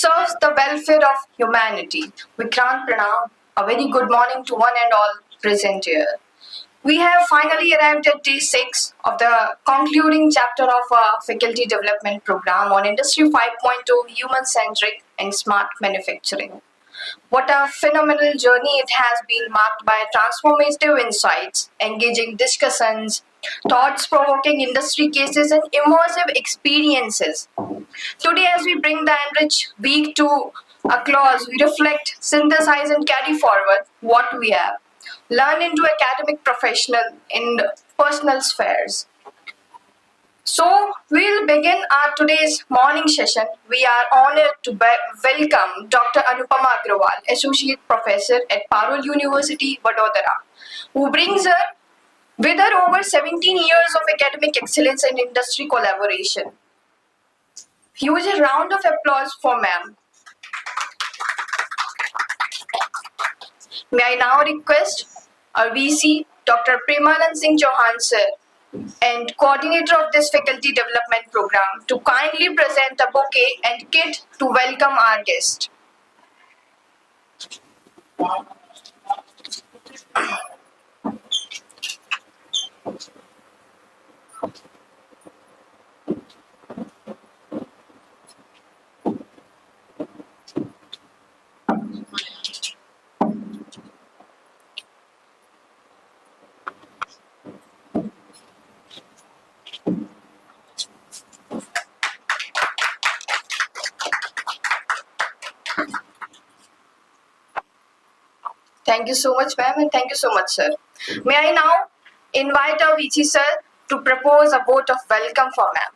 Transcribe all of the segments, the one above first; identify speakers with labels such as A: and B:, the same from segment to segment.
A: serves the welfare of humanity. Vikrant Pranam, a very good morning to one and all present here. We have finally arrived at day 6 of the concluding chapter of our faculty development program on Industry 5.0 human-centric and smart manufacturing. What a phenomenal journey it has been, marked by transformative insights, engaging discussions, thoughts provoking industry cases, and immersive experiences. Today, as we bring the enriched week to a close, we reflect, synthesize, and carry forward what we have learned into academic, professional, and personal spheres. So, we'll begin our today's morning session. We are honored to welcome Dr. Anupama Agrawal, Associate Professor at Parul University, Vadodara, who brings her with her over 17 years of academic excellence and industry collaboration. Huge round of applause for ma'am. May I now request our VC, Dr. Premanand Singh Chauhan sir, and coordinator of this faculty development program, to kindly present a bouquet and kit to welcome our guest. Thank you so much, ma'am, and thank you so much, sir. May I now invite our VC sir to propose a vote of welcome for ma'am.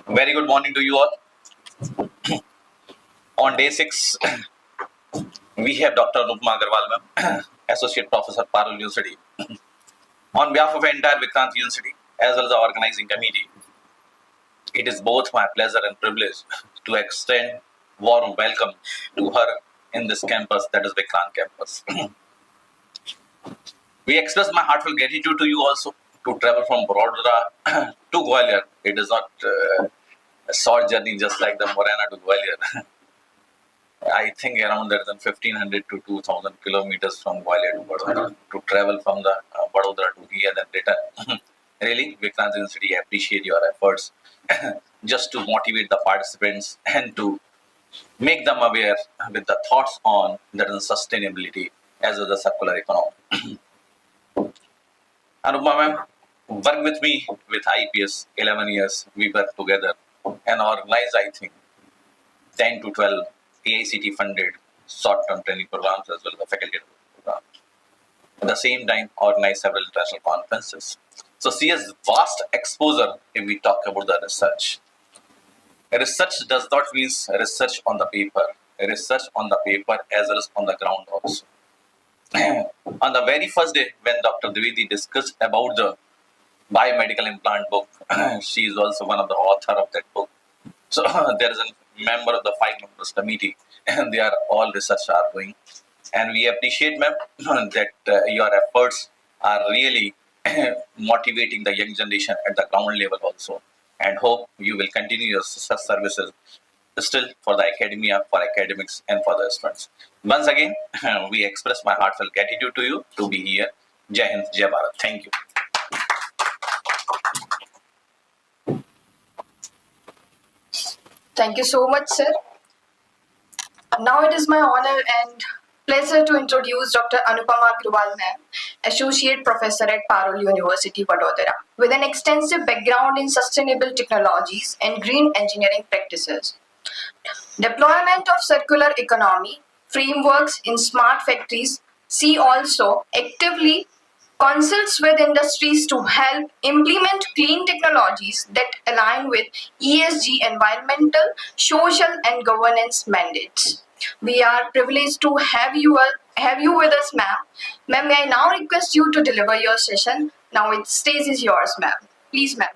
B: Very good morning to you all. On day 6, we have Dr. Anupama Agrawal, ma'am, Associate Professor, Parul University. On behalf of the entire Vikrant University, as well as the organizing committee, it is both my pleasure and privilege to extend warm welcome to her in this campus, that is Vikrant campus. We express my heartfelt gratitude to you also to travel from Vadodara to Gwalior. It is not a short journey just like the Morena to Gwalior. I think around less than 1500 to 2000 kilometers from Gwalior to Vadodara to travel from the Vadodara to here and return. Really, Vikrant University, I appreciate your efforts just to motivate the participants and to make them aware with the thoughts on the sustainability as well as the circular economy. Anupama ma'am worked with me with IPS 11 years. We worked together and organized, I think, 10 to 12 AICT funded short-term training programs as well as the faculty program. At the same time, organized several international conferences. So she has vast exposure if we talk about the research. Research does not mean research on the paper. Research on the paper as well as on the ground also. On the very first day when Dr. Dwivedi discussed about the biomedical implant book, she is also one of the author of that book. So there is a member of the 5 members committee and they are all research are doing. And we appreciate, ma'am, that your efforts are really motivating the young generation at the ground level also. And hope you will continue your such services still for the academia, for academics, and for the students. Once again, we express my heartfelt gratitude to you to be here. Jai Hind, Jai Bharat. Thank you.
A: Thank you so much, sir. Now it is my honor and pleasure to introduce Dr. Anupama Agrawal ma'am, Associate Professor at Parul University, Vadodara, with an extensive background in sustainable technologies and green engineering practices. Deployment of circular economy frameworks in smart factories. She also actively consults with industries to help implement clean technologies that align with ESG, environmental, social, and governance mandates. We are privileged to have you with us, ma'am. Ma'am, may I now request you to deliver your session? Now its stage is yours, ma'am. Please, ma'am.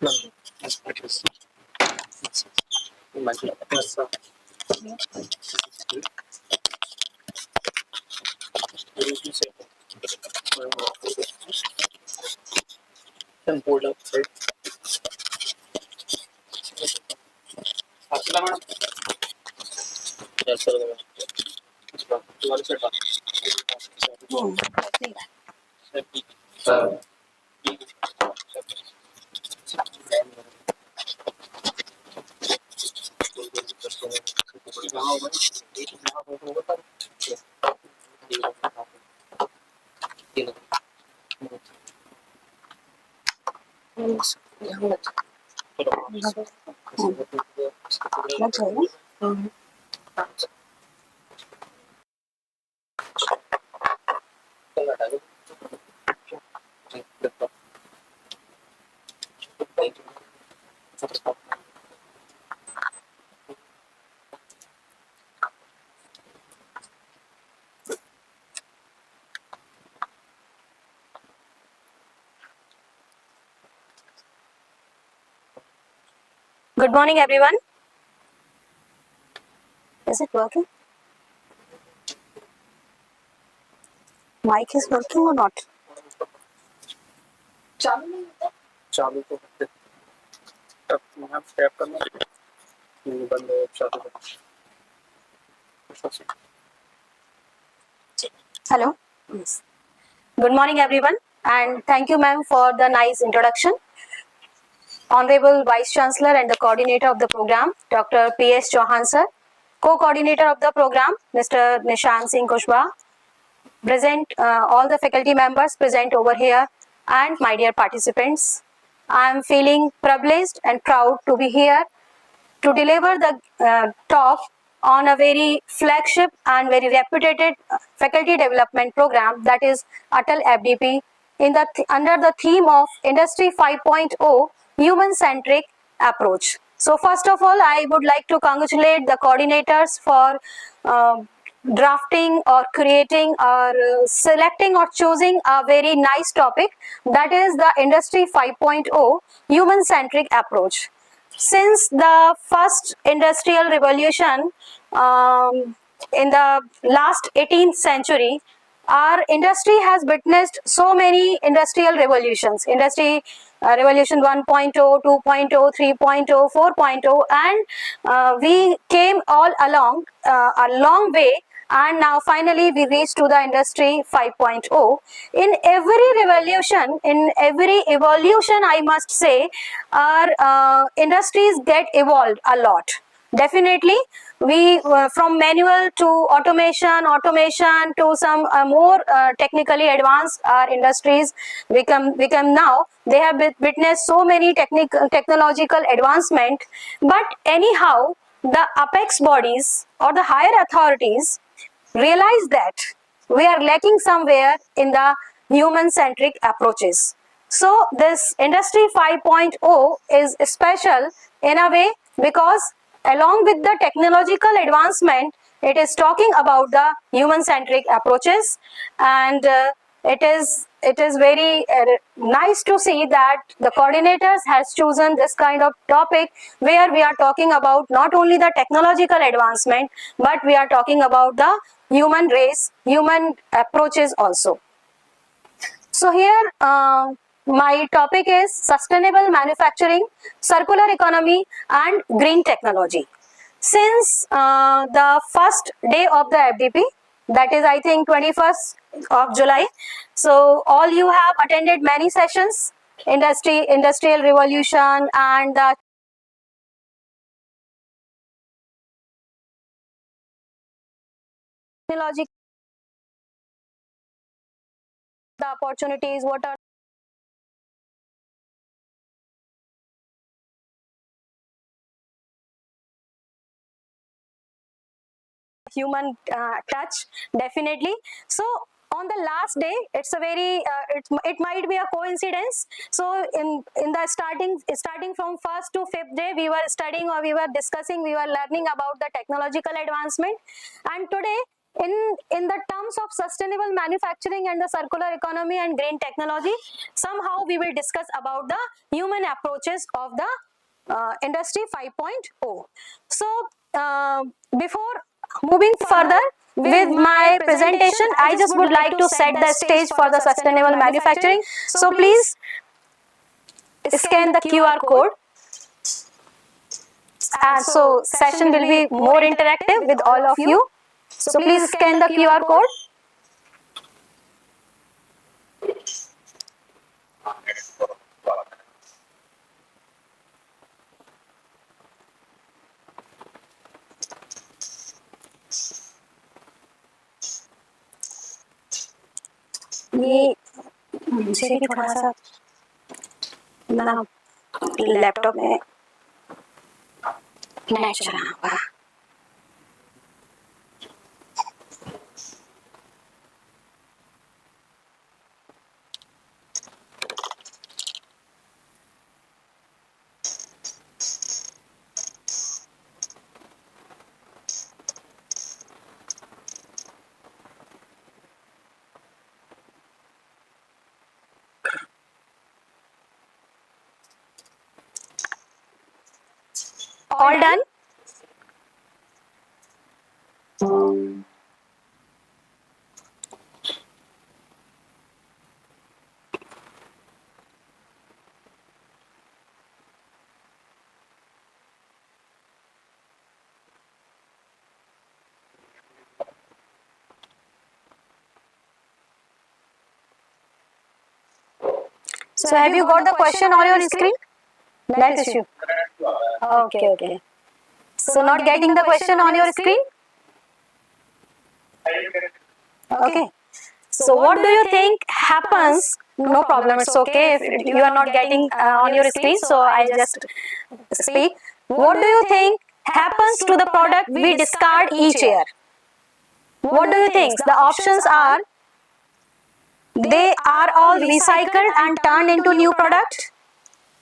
C: No, yes, it is. Yes, sir. Then pulled up, right? Asila madam. Yes, sir. Yes, sir. You are set up. Sir.
D: Good morning, everyone. Is it working? Mic is working or not?
C: चालू तो करते तब यहाँ tap करना बंद है चालू
D: Hello. Yes. Good morning, everyone, and thank you, ma'am, for the nice introduction. Honorable Vice Chancellor and the coordinator of the program, Dr. P.S. Chauhan, sir. Co-coordinator of the program, Mr. Nishant Singh Kushwaha. Present, all the faculty members present over here, and my dear participants. I am feeling privileged and proud to be here to deliver the talk on a very flagship and very reputed faculty development program, that is Atal FDP, under the theme of Industry 5.0 human-centric approach. So first of all, I would like to congratulate the coordinators for drafting or creating or selecting or choosing a very nice topic, that is the Industry 5.0 human-centric approach. Since the first industrial revolution in the last 18th century, our industry has witnessed so many industrial revolutions. Industry revolution 1.0, 2.0, 3.0, 4.0, and we came all along a long way, and now finally we reached to the industry 5.0. In every revolution, in every evolution, I must say, our industries get evolved a lot. Definitely, we from manual to automation to some more technically advanced industries become now. They have witnessed so many technological advancement, but anyhow, the apex bodies or the higher authorities realize that we are lacking somewhere in the human-centric approaches. So this Industry 5.0 is special in a way because along with the technological advancement, it is talking about the human-centric approaches, and it is very nice to see that the coordinators has chosen this kind of topic where we are talking about not only the technological advancement, but we are talking about the human race, human approaches also. So here my topic is sustainable manufacturing, circular economy and green technology. Since the first day of the FDP, that is I think 21st of July, so all you have attended many sessions, industrial revolution and the technology, the opportunities, what are human touch, definitely. So on the last day, it's a very it might be a coincidence. So in the starting from first to fifth day, we were studying or we were discussing, we were learning about the technological advancement, and today in the terms of sustainable manufacturing and the circular economy and green technology, somehow we will discuss about the human approaches of the industry 5.0. So before moving further with my presentation, I just would like to set the stage for the sustainable manufacturing. So please scan the QR code. And so session will be more interactive with all of you. So please scan the QR code. ये मुझे भी थोड़ा सा ना laptop में net चलाना होगा. All done? So have you got the question on your screen? Net issue. Okay. So not getting the question on your screen? Okay. So what do you think happens? No problem, it's okay if you are not getting on your screen, so I'll just speak. What do you think happens to the product we discard each year? What do you think? The options are: they are all recycled and turned into new product,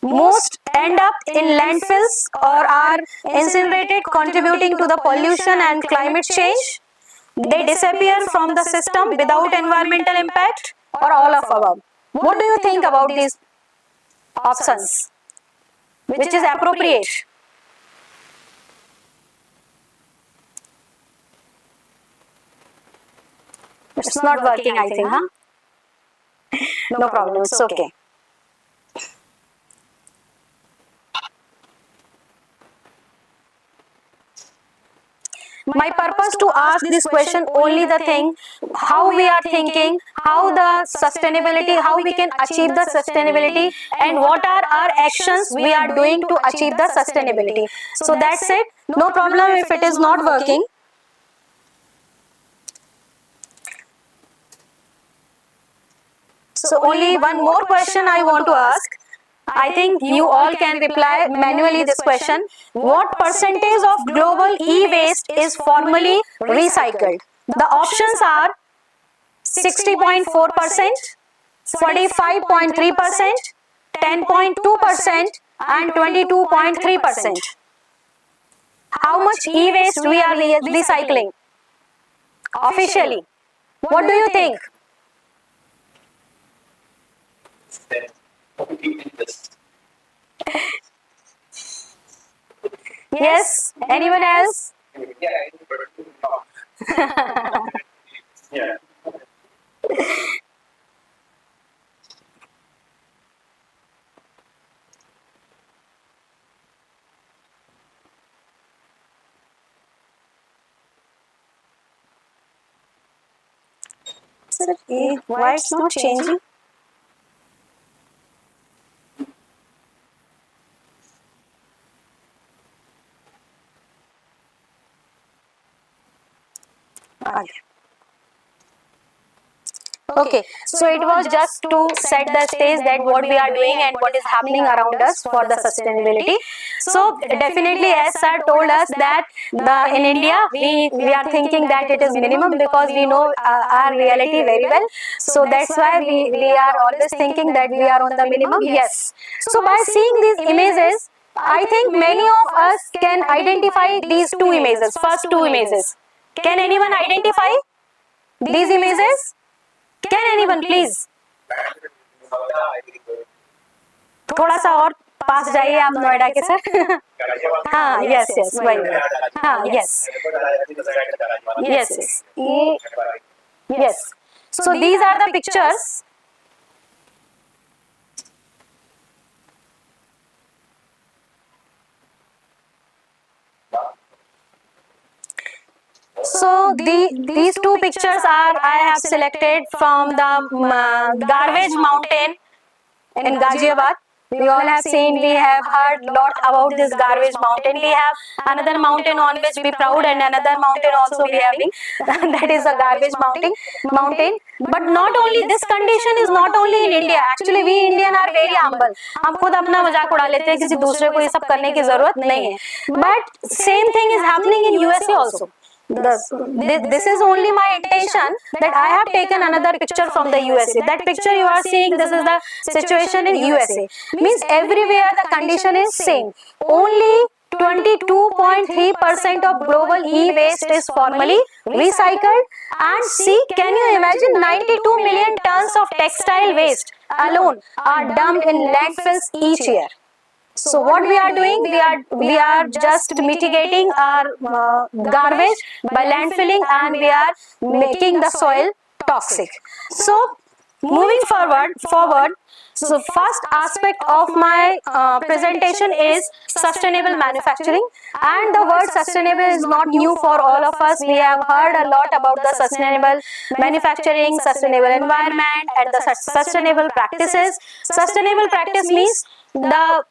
D: most end up in landfills or are incinerated, contributing to the pollution and climate change, they disappear from the system without environmental impact, or all of above. What do you think about these options? Which is appropriate? It's not working, I think, huh? No problem, it's okay. My purpose to ask this question only the thing, how we are thinking, how the sustainability, how we can achieve the sustainability, and what are our actions we are doing to achieve the sustainability. So that's it. No problem if it is not working. So only one more question I want to ask. I think you all can reply manually this question. What percentage of global e-waste is formally recycled? The options are 60.4%, 45.3%, 10.2% and 22.3%. How much e-waste we are recycling officially? What do you think? Yes? Anyone else?
C: Yeah.
D: Sir, why it's not changing? Okay, so it was just to set the stage that what we are doing and what is happening around us for the sustainability. So definitely, as sir told us that in India we are thinking that it is minimum because we know our reality very well. So that's why we are always thinking that we are on the minimum. Yes. So by seeing these images, I think many of us can identify these two images. First two images. Can anyone identify these images? Can anyone please? थोड़ा सा और पास जाइए आप नोएडा के sir. हाँ, yes, yes, वही. हाँ, yes. Yes, yes. Yes. So these are the pictures. So these two pictures are I have selected from the garbage mountain in Ghaziabad. We all have seen, we have heard a lot about this garbage mountain. We have another mountain on which we proud, and another mountain also we having. That is a garbage mountain. But not only this condition is not only in India. Actually, we Indian are very humble. हम खुद अपना मजाक उड़ा लेते हैं, किसी दूसरे को ये सब करने की जरूरत नहीं है. But same thing is happening in USA also. This is only my intention that I have taken another picture from the USA. That picture you are seeing, this is the situation in USA. Means everywhere the condition is same. Only 22.3% of global e-waste is formally recycled. And see, can you imagine 92 million tons of textile waste alone are dumped in landfills each year. So what we are doing, we are just mitigating our garbage by landfilling, and we are making the soil toxic. So moving forward, so first aspect of my presentation is sustainable manufacturing, and the word sustainable is not new for all of us. We have heard a lot about the sustainable manufacturing, sustainable environment, and the sustainable practices. Sustainable practice means the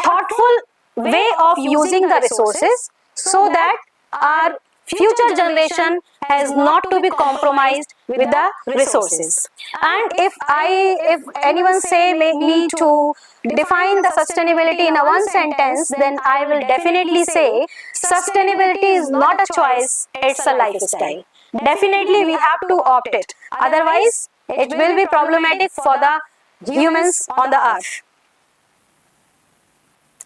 D: thoughtful way of using the resources so that our future generation has not to be compromised with the resources. And if anyone say me to define the sustainability in a one sentence, then I will definitely say sustainability is not a choice, it's a lifestyle. Definitely we have to opt it, otherwise it will be problematic for the humans on the earth.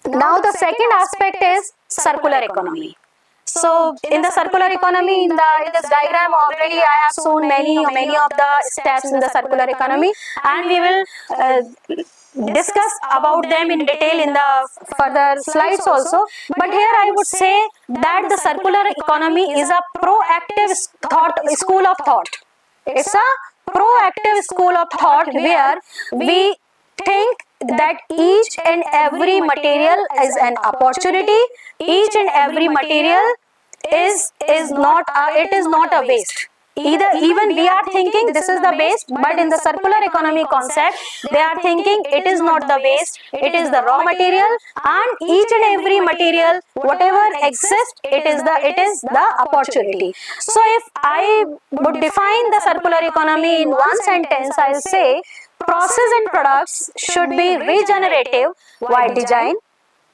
D: Now the second aspect is circular economy. So in the circular economy, in this diagram already I have shown many of the steps in the circular economy, and we will discuss about them in detail in the further slides also. But here I would say that the circular economy is a proactive school of thought. It's a proactive school of thought where we think that each and every material is an opportunity. Each and every material is not a waste. Even we are thinking this is the waste, but in the circular economy concept, they are thinking it is not the waste, it is the raw material, and each and every material, whatever exists, it is the opportunity. So if I would define the circular economy in one sentence, I'll say process and products should be regenerative by design,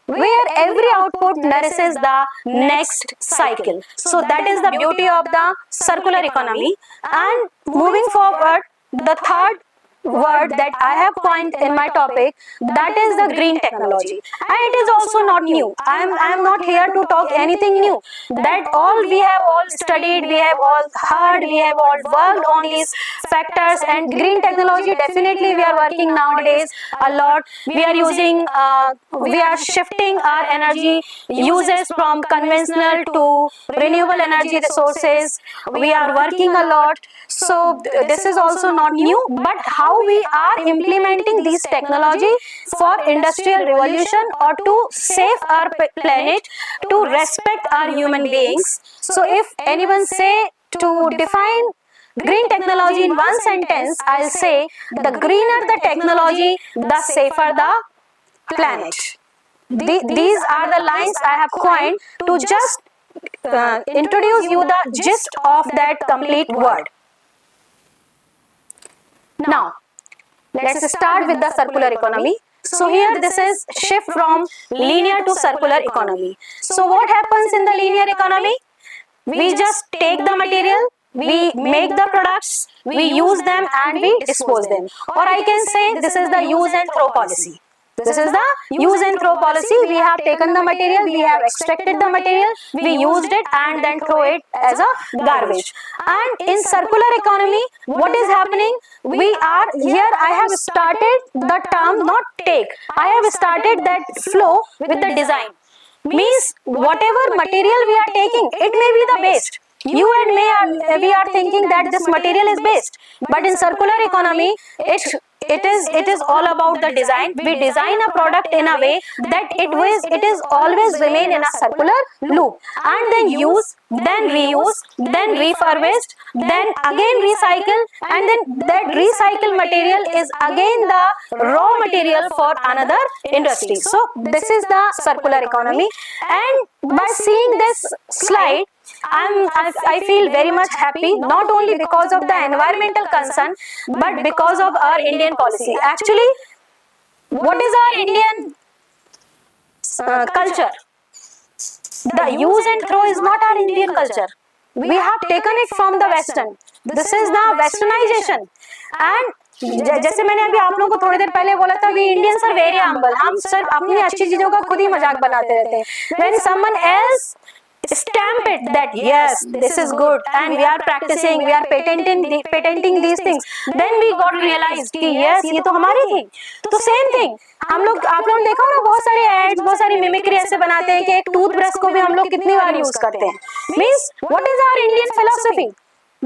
D: where every output nourishes the next cycle. So that is the beauty of the circular economy. And moving forward, the third word that I have coined in my topic, that is the green technology, and it is also not new. I am not here to talk anything new. That all we have all studied, we have all heard, we have all worked on these factors. And green technology, definitely we are working nowadays a lot. We are using we are shifting our energy uses from conventional to renewable energy resources. We are working a lot. So this is also not new, but how we are implementing these technology for industrial revolution or to save our planet, to respect our human beings. So if anyone say to define green technology in one sentence, I'll say the greener the technology, the safer the planet. These are the lines I have coined to just introduce you the gist of that complete word. Now, let's start with the circular economy. So here this is shift from linear to circular economy. So what happens in the linear economy? We just take the material, we make the products, we use them and we dispose them. Or I can say this is the use and throw policy. This is the use and throw policy. We have taken the material, we have extracted the material, we used it and then throw it as a garbage. And in circular economy, what is happening? We are here, I have started the term not take. I have started that flow with the design. Means whatever material we are taking, it may be the waste. You and me we are thinking that this material is waste, but in circular economy it is all about the design. We design a product in a way that it is always remain in a circular loop, and then use, then reuse, then refurbished, then again recycle, and then that recycled material is again the raw material for another industry. So this is the circular economy, and by seeing this slide, I feel very much happy, not only because of the environmental concern, but because of our Indian policy. Actually, what is our Indian culture? The use and throw is not our Indian culture. We have taken it from the Western. This is the westernization. And जैसे मैंने अभी आप लोगों को थोड़ी देर पहले बोला था, we Indians are very humble. हम सिर्फ अपनी अच्छी चीजों का खुद ही मजाक बनाते रहते हैं. When someone else stamp it that yes, this is good and we are practicing, we are patenting these things, then we got realized कि yes, ये तो हमारी थी. तो same thing, हम लोग, आप लोगों ने देखा ना, बहुत सारे एड्स, बहुत सारी मिमिक्री ऐसे बनाते हैं कि एक टूथब्रश को भी हम लोग कितनी बार यूज करते हैं. Means what is our Indian philosophy?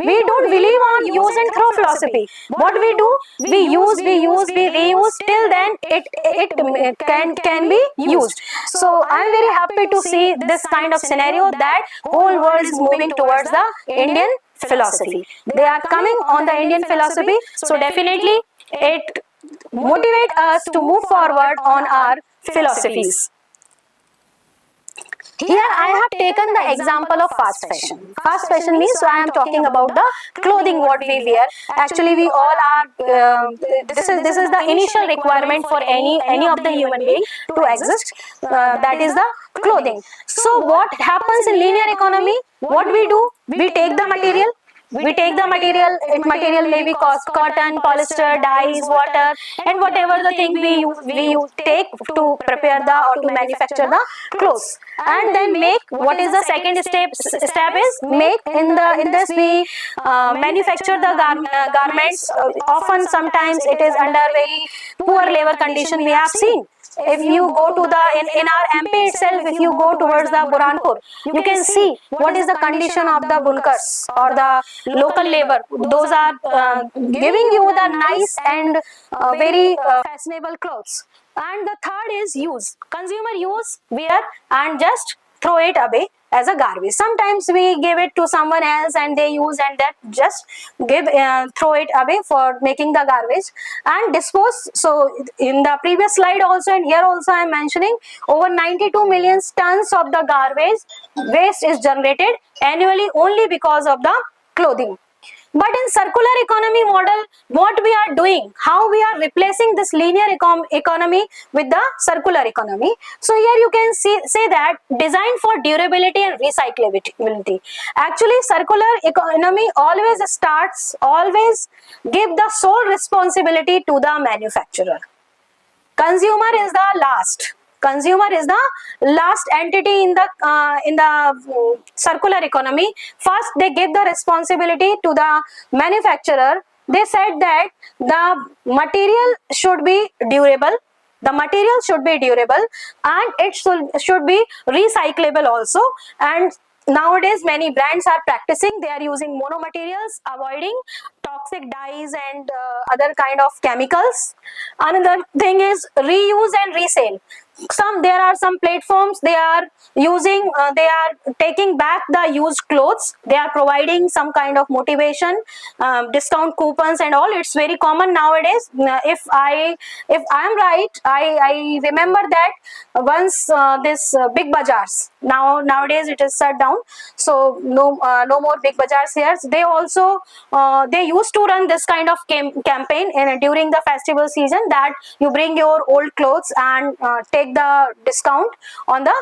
D: We don't believe on use and throw philosophy. What we do, we use, we reuse, till then it can be used. So I'm very happy to see this kind of scenario that whole world is moving towards the Indian philosophy. They are coming on the Indian philosophy, so definitely it motivates us to move forward on our philosophies. Here I have taken the example of fast fashion. Fast fashion means, so I am talking about the clothing what we wear. Actually, we all are. This is the initial requirement for any of the human being to exist. That is the clothing. So what happens in linear economy? What we do? We take the material. We take the material. Material may be cotton, polyester, dyes, water, and whatever the thing we take to prepare the or to manufacture the clothes. And then make, what is the second step is make in this we manufacture the garments. Often sometimes it is under very poor labor condition we have seen. If you go to the in our MP itself, if you go towards the Burhanpur, you can see what is the condition of the bunkers or the local labor. Those are giving you the nice and very fashionable clothes. And the third is use. Consumer use, wear, and just throw it away as a garbage. Sometimes we give it to someone else and they use, and that just throw it away for making the garbage and dispose. So in the previous slide also and here also I am mentioning over 92 million tons of the garbage waste is generated annually only because of the clothing. But in circular economy model, what we are doing, how we are replacing this linear economy with the circular economy. So here you can say that design for durability and recyclability. Actually, circular economy always give the sole responsibility to the manufacturer. Consumer is the last. Consumer is the last entity in the circular economy. First, they give the responsibility to the manufacturer. They said that the material should be durable. The material should be durable and it should be recyclable also. And nowadays, many brands are practicing. They are using monomaterials, avoiding toxic dyes and other kind of chemicals. Another thing is reuse and resale. There are some platforms, they are using, they are taking back the used clothes. They are providing some kind of motivation, discount coupons and all. It's very common nowadays. If I am right, I remember that once this big bazaars, nowadays it is shut down. So no more big bazaars here. They also they used to run this kind of campaign during the festival season, that you bring your old clothes and take the discount on the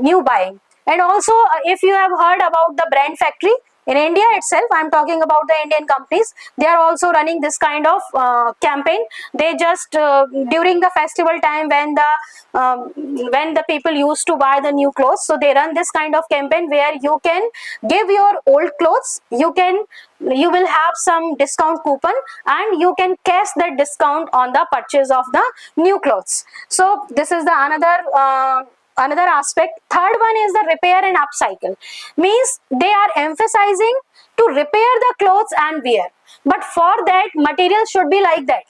D: new buying. And also if you have heard about the brand factory, In India itself, I'm talking about the Indian companies, they are also running this kind of campaign. They just during the festival time when the people used to buy the new clothes, so they run this kind of campaign where you can give your old clothes, you will have some discount coupon and you can cash that discount on the purchase of the new clothes. So this is the another aspect. Third one is the repair and upcycle. Means they are emphasizing to repair the clothes and wear, but for that material should be like that,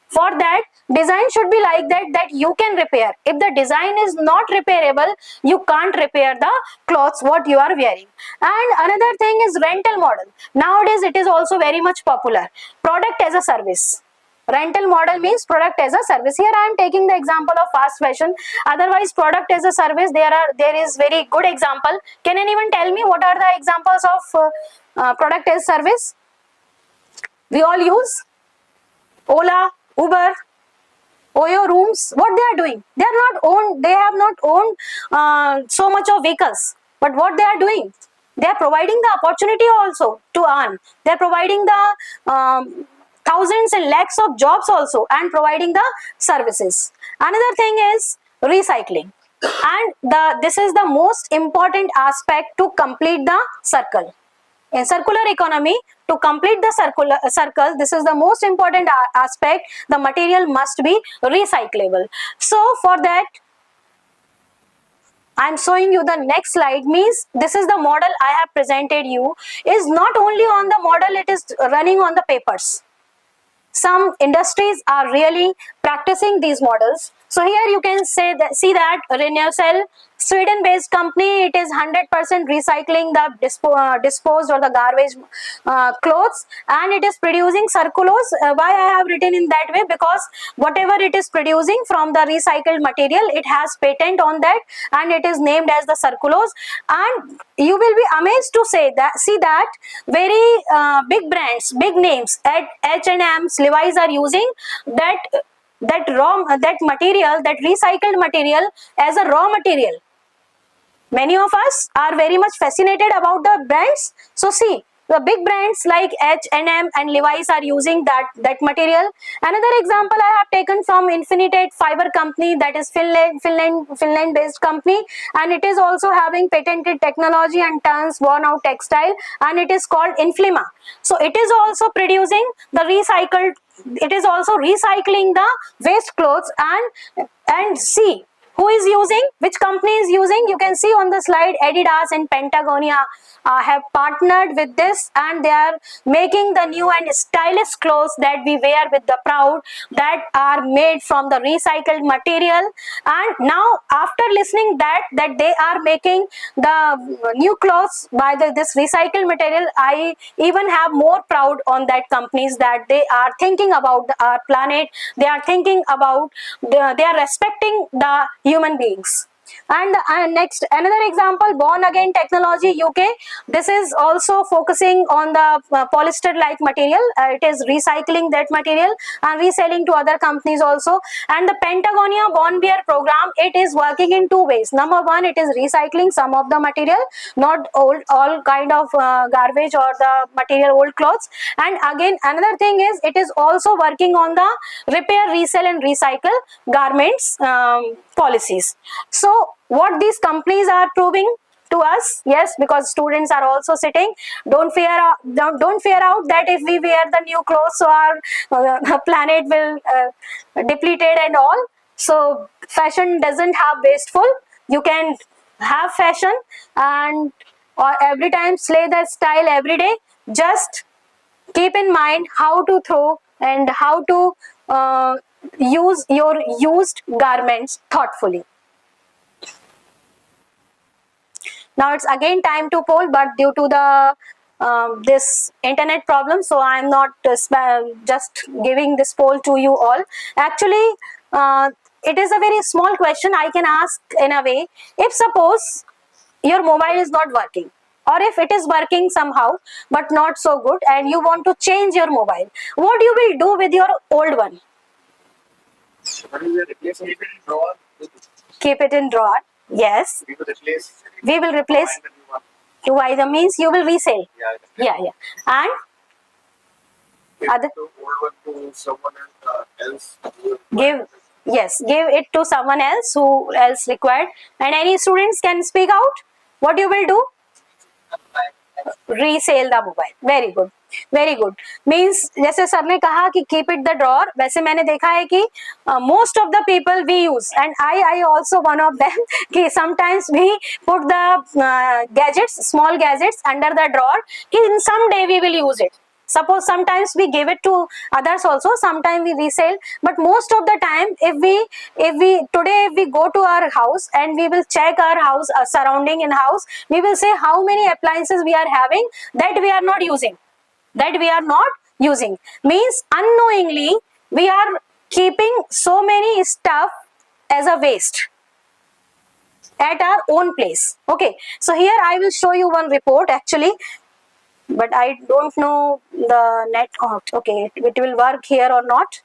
D: for that design should be like that you can repair. If the design is not repairable, you can't repair the clothes what you are wearing. And another thing is rental model. Nowadays it is also very much popular. Product as a service. Rental model means product as a service. Here I am taking the example of fast fashion. Otherwise, product as a service, there is very good example. Can anyone tell me what are the examples of product as service we all use? Ola, Uber, Oyo rooms. What they are doing? They are not owned. They have not owned so much of vehicles. But what they are doing? They are providing the opportunity also to earn. They are providing the thousands and lakhs of jobs also and providing the services. Another thing is recycling, and this is the most important aspect to complete the circle. In circular economy, to complete the circle, this is the most important aspect. The material must be recyclable. So for that, I am showing you the next slide. Means this is the model I have presented you. Is not only on the model, it is running on the papers. Some industries are really practicing these models. So here you can see that Renewcell, Sweden-based company, it is 100% recycling the disposed or the garbage clothes, and it is producing circulose. Why I have written in that way? Because whatever it is producing from the recycled material, it has patent on that, and it is named as the circulose. And you will be amazed to see that very big brands, big names at H&M's, Levi's are using that material, that recycled material as a raw material. Many of us are very much fascinated about the brands. So see, the big brands like H&M and Levi's are using that material. Another example I have taken from Infinited Fiber company, that is Finland based company, and it is also having patented technology and turns worn out textile, and it is called Inflima. So it is also producing the recycled, it is also recycling the waste clothes. And see who is using, which company is using. You can see on the slide Adidas and Patagonia have partnered with this, and they are making the new and stylish clothes that we wear with the proud, that are made from the recycled material. And now after listening that they are making the new clothes by this recycled material, I even have more proud on that companies, that they are thinking about our planet, they are thinking about they are respecting the human beings. And next, another example, Born Again Technology UK. This is also focusing on the polyester like material. It is recycling that material and reselling to other companies also. And the Patagonia Born Wear program, it is working in two ways. Number one, it is recycling some of the material, not all kind of garbage or the material old clothes. And again, another thing is, it is also working on the repair, resell and recycle garments policies. So what these companies are proving to us, yes, because students are also sitting, don't fear out that if we wear the new clothes, so our planet will depleted and all. So fashion doesn't have wasteful. You can have fashion and or every time slay the style every day. Just keep in mind how to throw and how to use your used garments thoughtfully. Now it's again time to poll, but due to the this internet problem, so I am not just giving this poll to you all. Actually, it is a very small question I can ask in a way. If suppose your mobile is not working, or if it is working somehow but not so good, and you want to change your mobile, what you will do with your old one? Keep it in drawer. Yes. We will replace. To buy the means you will resell.
C: Yeah.
D: Yeah. And other
C: The old one to someone else.
D: give, yes, give it to someone else who else required. And any students can speak out. What you will do? Resell the mobile. Very good, very good. Means जैसे sir ने कहा कि keep it the drawer, वैसे मैंने देखा है कि most of the people we use, and I also one of them, कि sometimes we put the gadgets, small gadgets under the drawer, कि in some day we will use it. Suppose sometimes we give it to others also, sometimes we resell, but most of the time if we go to our house and we will check our house surrounding in house, we will say how many appliances we are having that we are not using, means unknowingly we are keeping so many stuff as a waste at our own place. Okay, so here I will show you one report actually, but I don't know the net. Oh, okay, it will work here or not.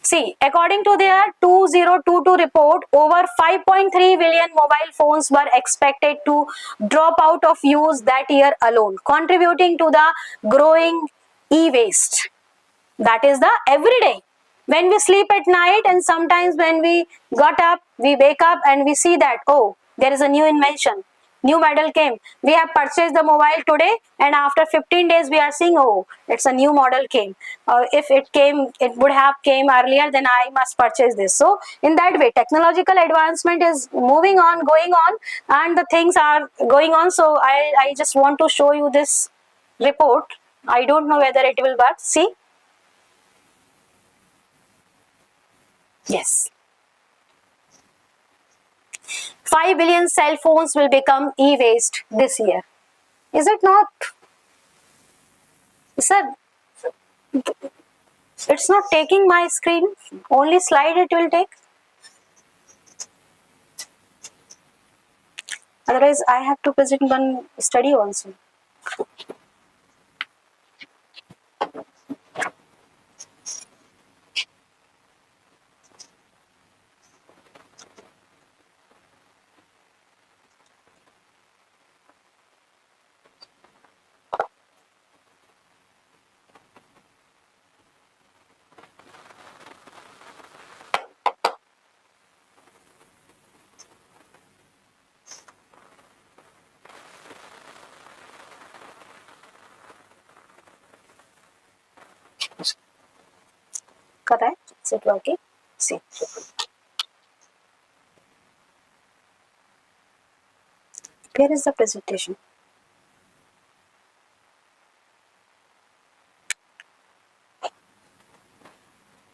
D: See, according to their 2022 report, over 5.3 billion mobile phones were expected to drop out of use that year alone, contributing to the growing e-waste. That is the everyday. When we sleep at night and sometimes when we got up, we wake up and we see that, oh, there is a new invention, new model came. We have purchased the mobile today and after 15 days we are seeing, oh, it's a new model came. If it would have came earlier, then I must purchase this. So in that way, technological advancement is moving on, going on, and the things are going on. So I just want to show you this report. I don't know whether it will work. See. Yes. 5 billion cell phones will become e-waste this year. Is it not? Sir, it's not taking my screen. Only slide it will take. Otherwise, I have to present one study also. Correct? Is it working? See. Here is the presentation.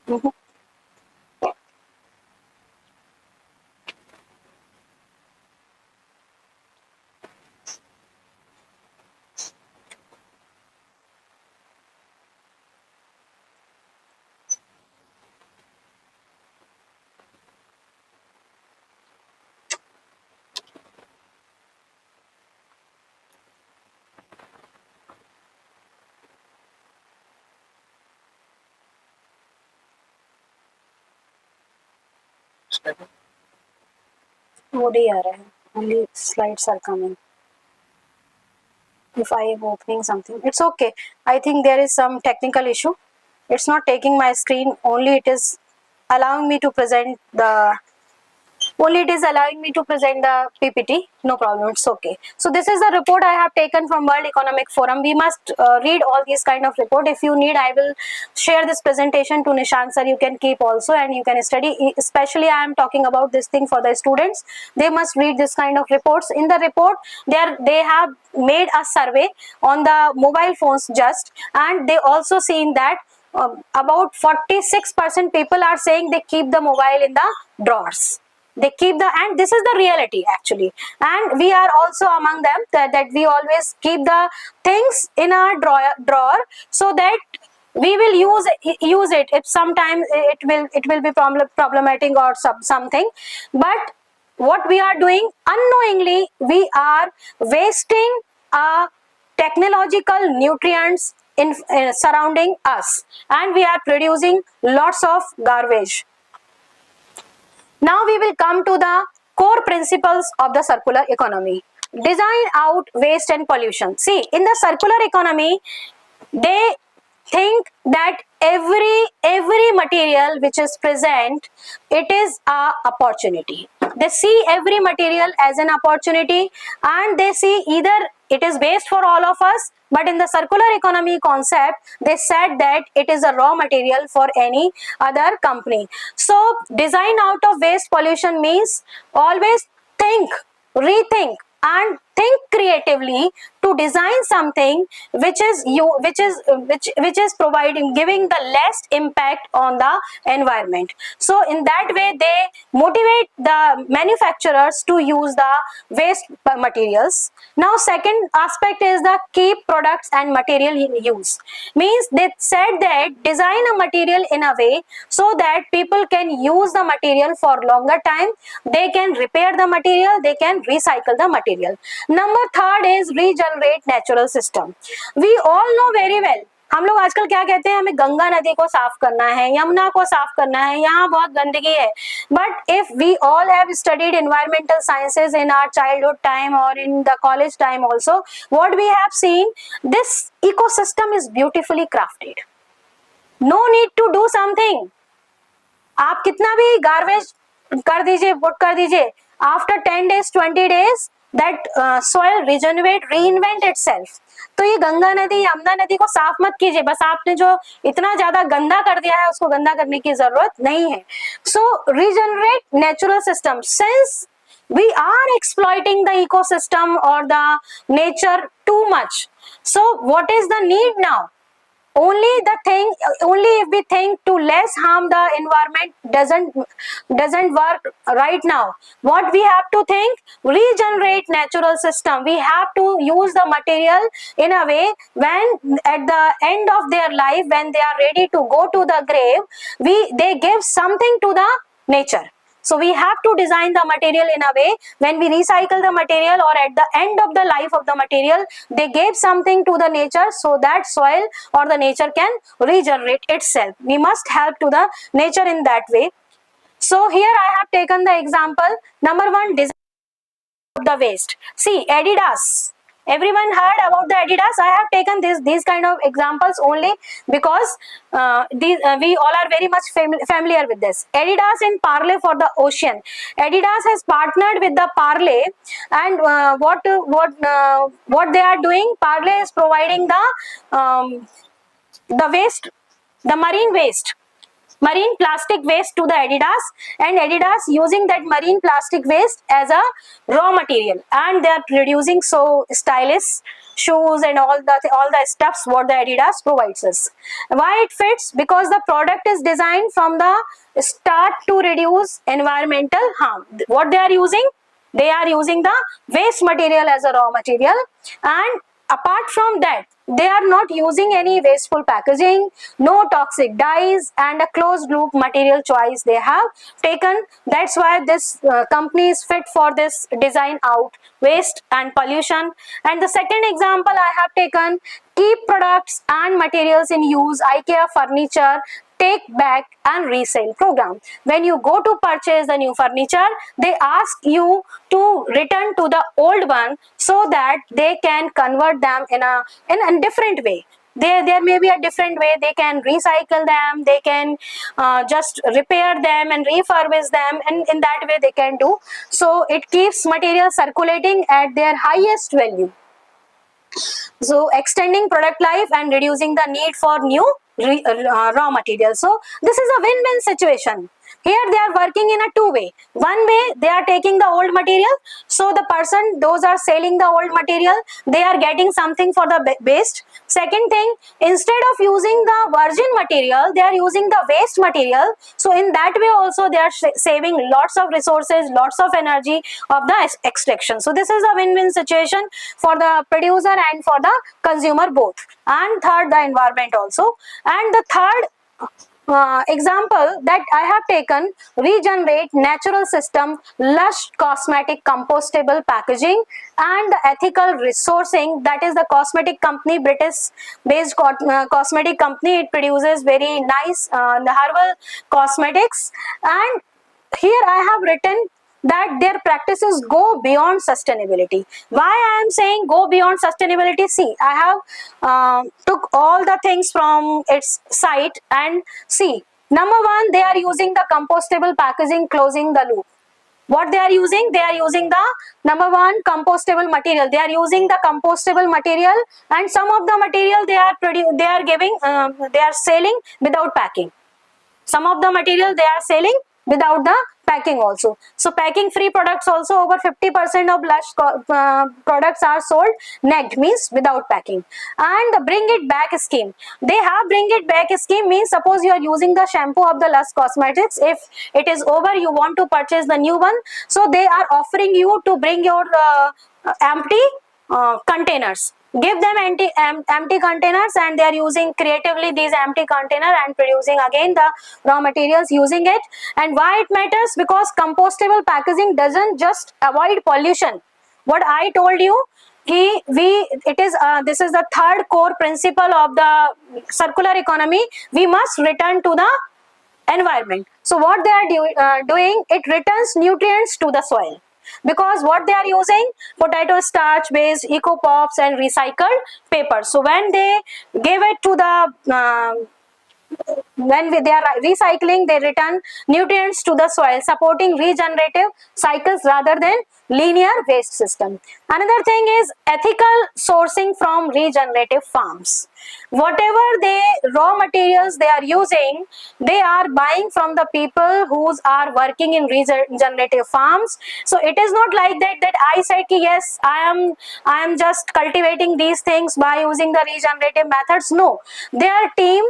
D: Mhm. वो नहीं आ रहा है. Only slides are coming. If I am opening something, it's okay. I think there is some technical issue. It's not taking my screen, only it is allowing me to present the PPT. No problem, it's okay. So this is the report I have taken from World Economic Forum. We must read all these kind of report. If you need, I will share this presentation to Nishant sir. You can keep also and you can study. Especially I am talking about this thing for the students. They must read this kind of reports. In the report, they have made a survey on the mobile phones just, and they also seen that about 46% people are saying they keep the mobile in the drawers. They keep and this is the reality actually, and we are also among them that we always keep the things in our drawer so that we will use it if sometimes it will be problematic or something. But what we are doing unknowingly, we are wasting technological nutrients in surrounding us, and we are producing lots of garbage. Now we will come to the core principles of the circular economy. design out waste and pollution. See, in the circular economy, they think that every material which is present, it is a opportunity. They see every material as an opportunity, and they see either it is waste for all of us, but in the circular economy concept, they said that it is a raw material for any other company. So design out of waste pollution means always think, rethink, and think creatively to design something which is providing, giving the less impact on the environment. So in that way they motivate the manufacturers to use the waste materials. Now second aspect is the keep products and material in use. Means they said that design a material in a way so that people can use the material for longer time, they can repair the material, they can recycle the material. Number third is regenerate natural system. We all know very well, हम लोग आजकल क्या कहते हैं, हमें गंगा नदी को साफ करना है, यमुना को साफ करना है, यहाँ बहुत गंदगी है. But if we all have studied environmental sciences in our childhood time or in the college time also, what we have seen, this ecosystem is beautifully crafted. No need to do something. आप कितना भी garbage कर दीजिए, put कर दीजिए, after 10 days 20 days that soil regenerate, reinvent itself. तो ये गंगा नदी, यमुना नदी को साफ मत कीजिए, बस आपने जो इतना ज्यादा गंदा कर दिया है उसको गंदा करने की जरूरत नहीं है. So regenerate natural system. Since we are exploiting the ecosystem or the nature too much, so what is the need now? Only if we think to less harm the environment doesn't work right now. What we have to think, regenerate natural system. We have to use the material in a way when at the end of their life, when they are ready to go to the grave, they give something to the nature. So we have to design the material in a way when we recycle the material or at the end of the life of the material, they gave something to the nature so that soil or the nature can regenerate itself. We must help to the nature in that way. So here I have taken the example. Number one, design the waste. See, Adidas. Everyone heard about the Adidas. I have taken these kind of examples only because we all are very much familiar with this. Adidas and Parley for the ocean. Adidas has partnered with the Parley, and what they are doing, Parley is providing the waste, the marine plastic waste to the Adidas, and Adidas using that marine plastic waste as a raw material, and they are producing so stylish shoes and all the stuffs what the Adidas provides us. Why it fits? Because the product is designed from the start to reduce environmental harm. What they are using? They are using the waste material as a raw material, and apart from that, they are not using any wasteful packaging, no toxic dyes, and a closed loop material choice they have taken. That's why this company is fit for this design out waste and pollution. And the second example I have taken, keep products and materials in use, IKEA furniture take back and resale program. When you go to purchase the new furniture, they ask you to return to the old one so that they can convert them in a different way. There may be a different way. They can recycle them, they can just repair them and refurbish them, and in that way they can do. So it keeps material circulating at their highest value. So extending product life and reducing the need for new raw material. So this is a win-win situation. Here they are working in a two-way. One way, they are taking the old material. So the person, those are selling the old material, they are getting something for the waste. Second thing, instead of using the virgin material, they are using the waste material. So in that way also they are saving lots of resources, lots of energy of the extraction. So this is a win-win situation for the producer and for the consumer both. And third, the environment also. And the third example that I have taken, regenerate natural system, lush cosmetic compostable packaging, and the ethical resourcing. That is the cosmetic company, British based cosmetic company. It produces very nice herbal cosmetics. And here I have written that their practices go beyond sustainability. Why I am saying go beyond sustainability? See, I have took all the things from its site and see. Number one, they are using the compostable packaging, closing the loop. What they are using? They are using the number one compostable material. They are using the compostable material, and some of the material they are giving they are selling without packing. Some of the material they are selling without the packing also. So packing free products also, over 50% of Lush products are sold negged, means without packing. And the bring it back scheme, they have bring it back scheme, means suppose you are using the shampoo of the Lush Cosmetics, if it is over you want to purchase the new one, so they are offering you to bring your empty containers, give them empty containers, and they are using creatively these empty container and producing again the raw materials using it. And why it matters? Because compostable packaging doesn't just avoid pollution. What I told you, this is the third core principle of the circular economy. We must return to the environment. So what they are doing, it returns nutrients to the soil, because what they are using, potato starch based eco pops and recycled paper. So when they give it to the they are recycling, they return nutrients to the soil, supporting regenerative cycles rather than linear waste system. Another thing is ethical sourcing from regenerative farms. Whatever they raw materials they are using, they are buying from the people who are working in regenerative farms. So it is not like that I said ki yes, I am just cultivating these things by using the regenerative methods. No, their team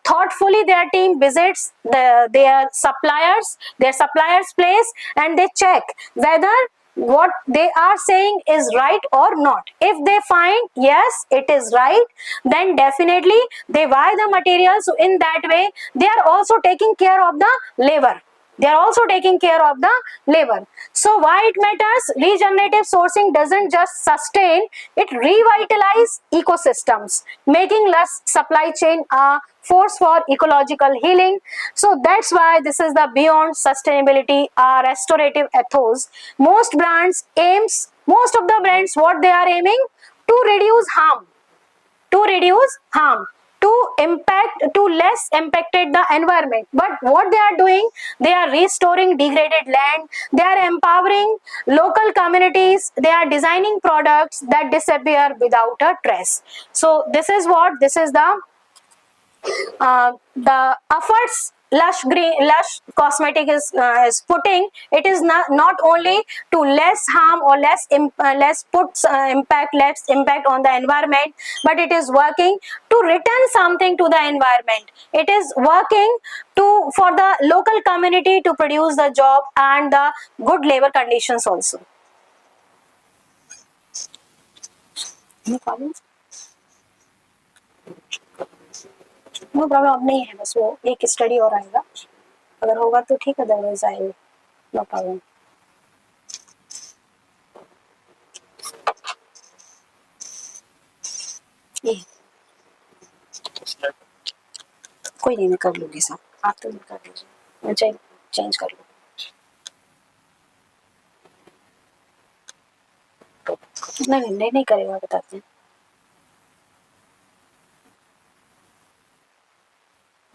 D: thoughtfully, their team visits their suppliers place, and they check whether what they are saying is right or not. If they find yes it is right, then definitely they buy the material. So in that way they are also taking care of the labor. They are also taking care of the labor. So why it matters? Regenerative sourcing doesn't just sustain, it revitalizes ecosystems, making less supply chain a force for ecological healing. So that's why this is the beyond sustainability, restorative ethos. Most of the brands, what they are aiming to reduce harm, to reduce harm, to less impacted the environment. But what they are doing, they are restoring degraded land, they are empowering local communities, they are designing products that disappear without a trace. So this is the efforts Lush Cosmetic is putting. It is not only to less harm or less impact on the environment, but it is working to return something to the environment. It is working for the local community to produce the job and the good labor conditions also. Any comments? No problem, अब नहीं है, बस वो एक study और आएगा, अगर होगा तो ठीक, अदरवाइज आई नो प्रॉब्लम. ये कोई नहीं, मैं कर लूंगी सब, आप तो कर लीजिए, मैं चेंज कर लूँ. नहीं करेगा, बताते हैं.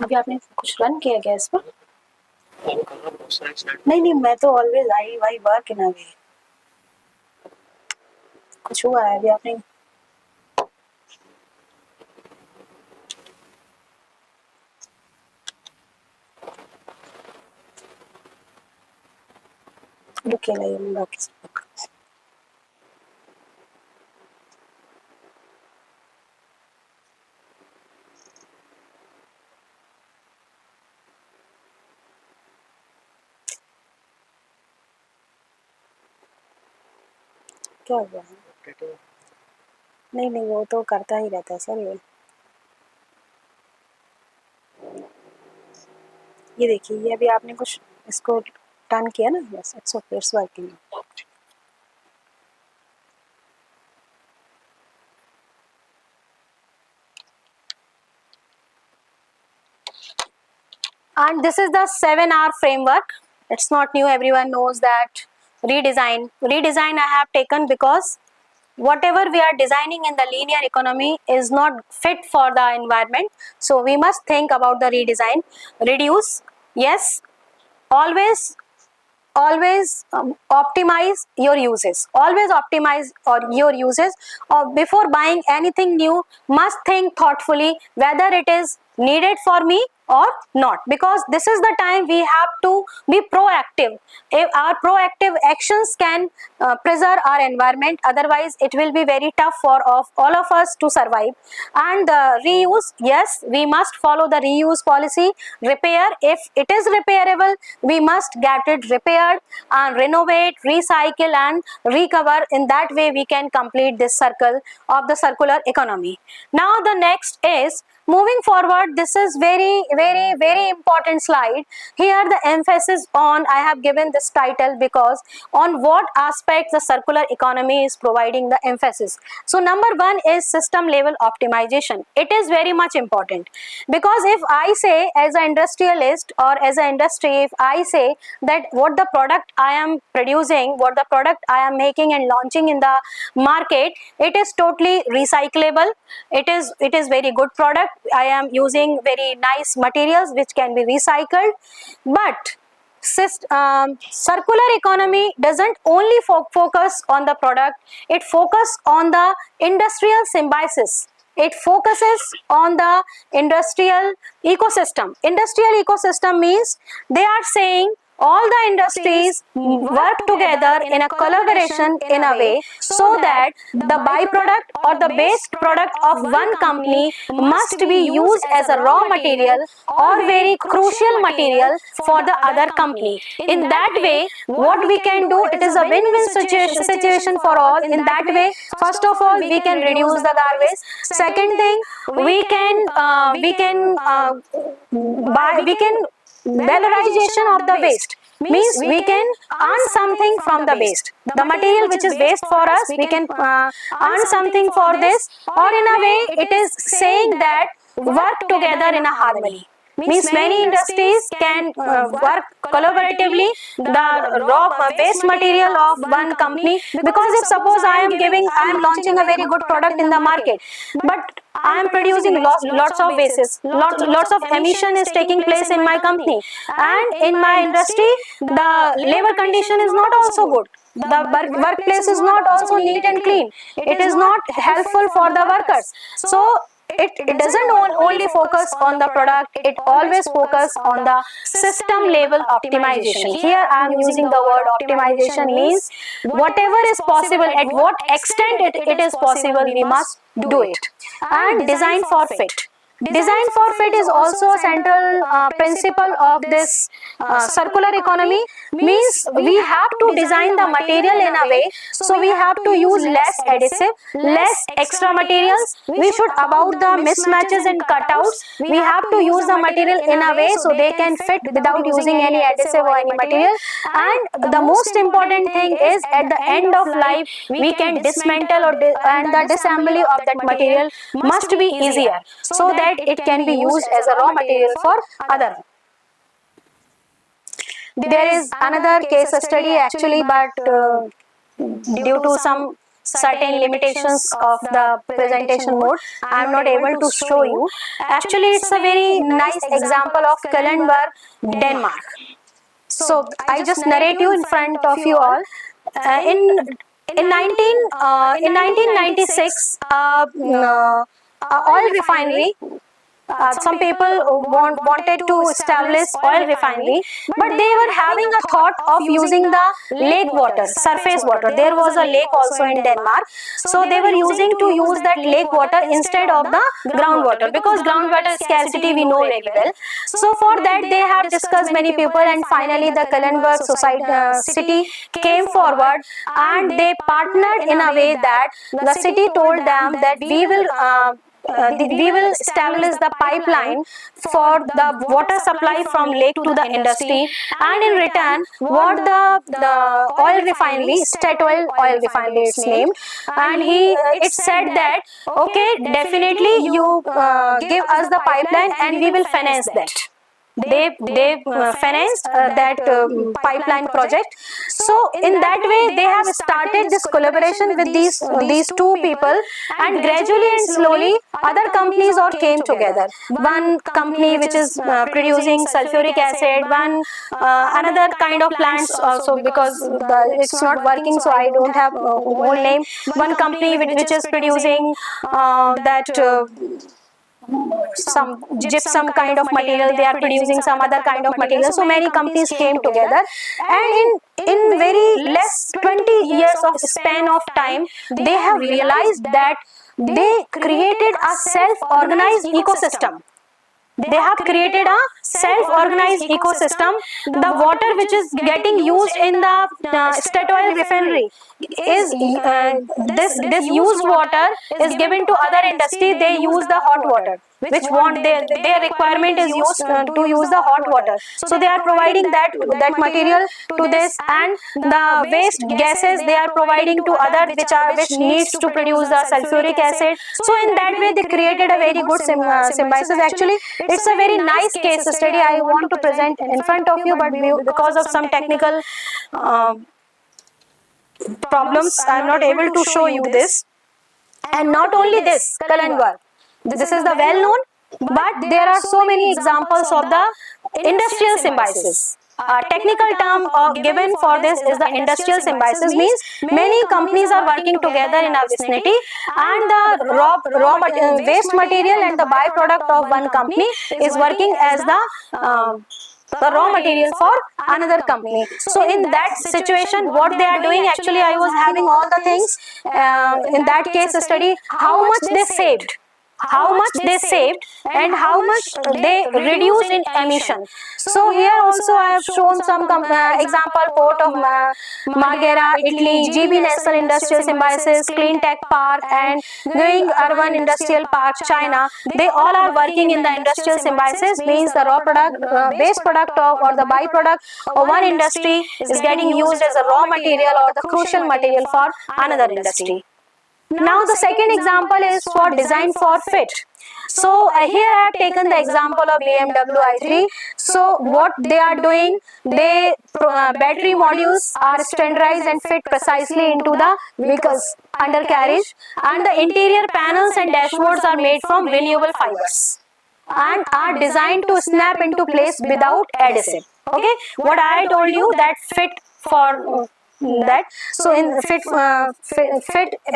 D: अभी आपने कुछ रन किया क्या इस पर? नहीं, मैं तो always I work in a वे. कुछ हुआ है अभी आपने? रुकिए नहीं, मैं बाकी सब क्या हुआ है? नहीं वो तो करता ही रहता है सर. ये देखिए, ये अभी आपने कुछ इसको टर्न किया ना, बस it's okay, it's working. And this is the 7R framework. It's not new, everyone knows that. Redesign I have taken because whatever we are designing in the linear economy is not fit for the environment, so we must think about the redesign. Reduce, yes, always optimize your uses, always optimize your uses, or before buying anything new must think thoughtfully whether it is needed for me or not, because this is the time we have to be proactive. If our proactive actions can preserve our environment, otherwise it will be very tough for all of us to survive. And reuse, yes, we must follow the reuse policy. Repair, if it is repairable, we must get it repaired and renovate, recycle and recover. In that way we can complete this circle of the circular economy. Now the next is moving forward. This is very important slide. Here the emphasis on, I have given this title because on what aspects the circular economy is providing the emphasis. So number one is system level optimization. It is very much important, because if I say as an industrialist or as an industry, if I say that what the product I am producing, what the product I am making and launching in the market, it is totally recyclable, it is very good product, I am using very nice materials which can be recycled. But circular economy doesn't only focus on the product, it focuses on the industrial symbiosis. It focuses on the industrial ecosystem. Industrial ecosystem means they are saying all the industries work together in a collaboration in a way, so that the byproduct or the base product of one company must be used as a raw material or very crucial material for the other company. In that way, what we can do, it is a win-win situation for all. In that way, first of all, we can reduce the garbage. Second thing, we can valorization of the waste, means we can earn something from the waste. The material which is waste for us, we can earn something for this, or in a way it is saying that work together in a harmony. Means many industries can work collaboratively the raw waste material of one company, because if suppose I am launching a very good product in the market, but I am producing lots of wastes, lots of emission is taking place in my company, and in my industry the labor condition is not also good, the workplace is not also neat and clean, it is not helpful for the workers. So it doesn't only focus on the product, it always focus on the system level optimization. Here I am using the word optimization, means whatever is possible, at what extent it is possible, we must do it. And design for fit. Design for fit is also a central principle of this circular economy, means we have to design the material in a way, so we have to use less adhesive, less extra materials, we should avoid the mismatches and cutouts, we have to use the material in a way so they can fit without using any adhesive or any material. And the most important thing is at the end of life we can dismantle and the disassembly of that material must be easier, so that it can be used as a raw material for other. There is another case study actually, but due to some certain limitations of the presentation mode, I am not able to show you. Actually, it's a very nice example of Kalundborg, Denmark. So I just narrate you in front of you all. In 1996, oil refinery. Some people wanted to establish oil refinery, but they were having a thought of using the lake water, surface water. There was a lake also in Denmark, so they were using to use that lake water instead of the groundwater, because groundwater scarcity we know very well. So for that they have discussed many people, and finally the Kalundborg city came forward and they partnered in a way that the city told them that we will establish the pipeline for the water supply from lake to the industry, and in return what the oil refinery, Statoil oil refinery it's named, and it said that okay, definitely you give us the pipeline and we will finance that. they financed that pipeline project. So in that way they have started this collaboration with these two people, and gradually and slowly other companies all came together. One company which is producing sulfuric acid, one another kind of plants also, because it's not working, so I don't have whole name. One company which is producing that some gypsum kind of material, they are producing some other kind of material. So many companies came together, and in very less 20 years of span of time, they have realized that they created a self-organized ecosystem. They have created a self-organized ecosystem. The water which is getting used in the Statoil refinery is this used water is given to other industry. They use the hot water, which want their requirement is used to use the hot water. So they are providing that material to this, and the waste gases they are providing to other which needs to produce the sulfuric acid. So in that way they created a very good symbiosis. Actually, it's a very nice case study I want to present in front of you, but because of some technical problems, I'm not able to show you this. And not only this, Kalanwar, this is the well known, but there are so many examples of the industrial symbiosis. A technical term given for this is the industrial symbiosis, means many companies are working together in a vicinity, and the waste material and the byproduct of one company is working as the raw material for another company. So in that situation, what they are doing, actually I was having all the things in that case study, how much they saved, and how much they reduced in emission. So here also I have shown some example: Port of Marghera, Italy, GB National Industrial Symbiosis, Clean Tech Park, and Going Urban Industrial Park, China. They all are working in the industrial symbiosis, means the raw product, base product of or the byproduct of one industry is getting used as a raw material or the crucial material for another industry. Now the second example is for design for fit. So here I have taken the example of BMW i3. So what they are doing, they battery modules are standardized and fit precisely into the vehicle's undercarriage, and the interior panels and dashboards are made from renewable fibers and are designed to snap into place without adhesive. Okay, what I told you, that fit for that. So in fit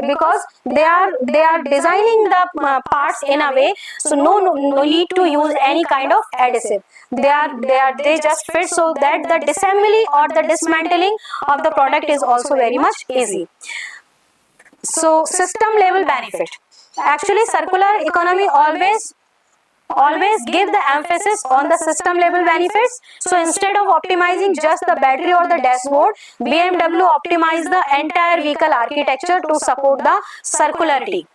D: because they are designing the parts in a way, so no need to use any kind of adhesive. They just fit, so that the disassembly or the dismantling of the product is also very much easy. So system level benefit. Actually, circular economy always give the emphasis on the system level benefits. So instead of optimizing just the battery or the dashboard, BMW optimized the entire vehicle architecture to support the circularity.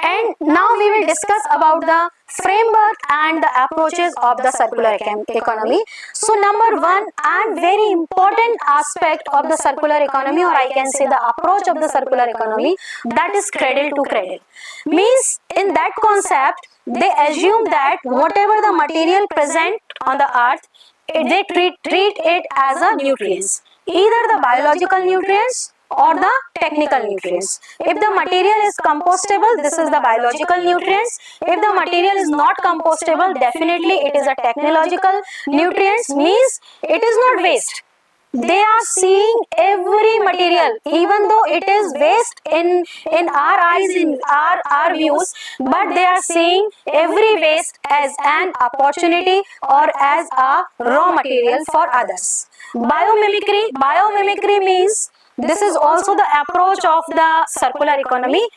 D: And now we will discuss about the framework and the approaches of the circular economy. So number one and very important aspect of the circular economy, or I can say the approach of the circular economy, that is cradle to cradle. Means in that concept, they assume that whatever the material present on the earth, they treat it as a nutrients, either the biological nutrients or the technical nutrients. If the material is compostable, this is the biological nutrients. If the material is not compostable, definitely it is a technological nutrients, means it is not waste. They are seeing every material, even though it is waste in our eyes, in our views, but they are seeing every waste as an opportunity or as a raw material for others. Biomimicry means this is also the approach of the circular economy.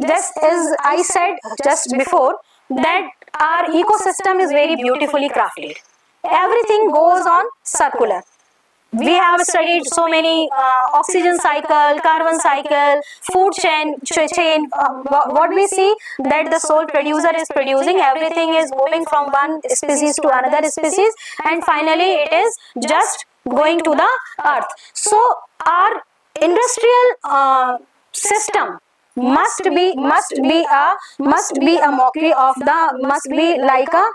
D: Just as I said just before, that our ecosystem is very beautifully crafted. Everything goes on circular. We have studied so many oxygen cycle, carbon cycle, food chain. What we see, that the sole producer is producing, everything is moving from one species to another species, and finally it is just going to the earth. So our industrial system must be a mockery of the, must be like a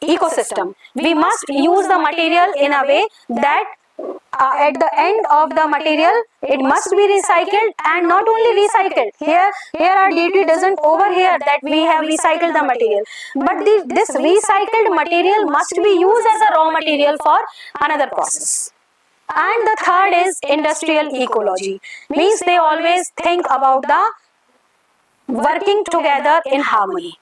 D: ecosystem. We must use the material in a way that at the end of the material it must be recycled, and not only recycled, here our duty doesn't over here that we have recycled the material, but this recycled material must be used as a raw material for another process. And the third is industrial ecology, means they always think about the working together in harmony.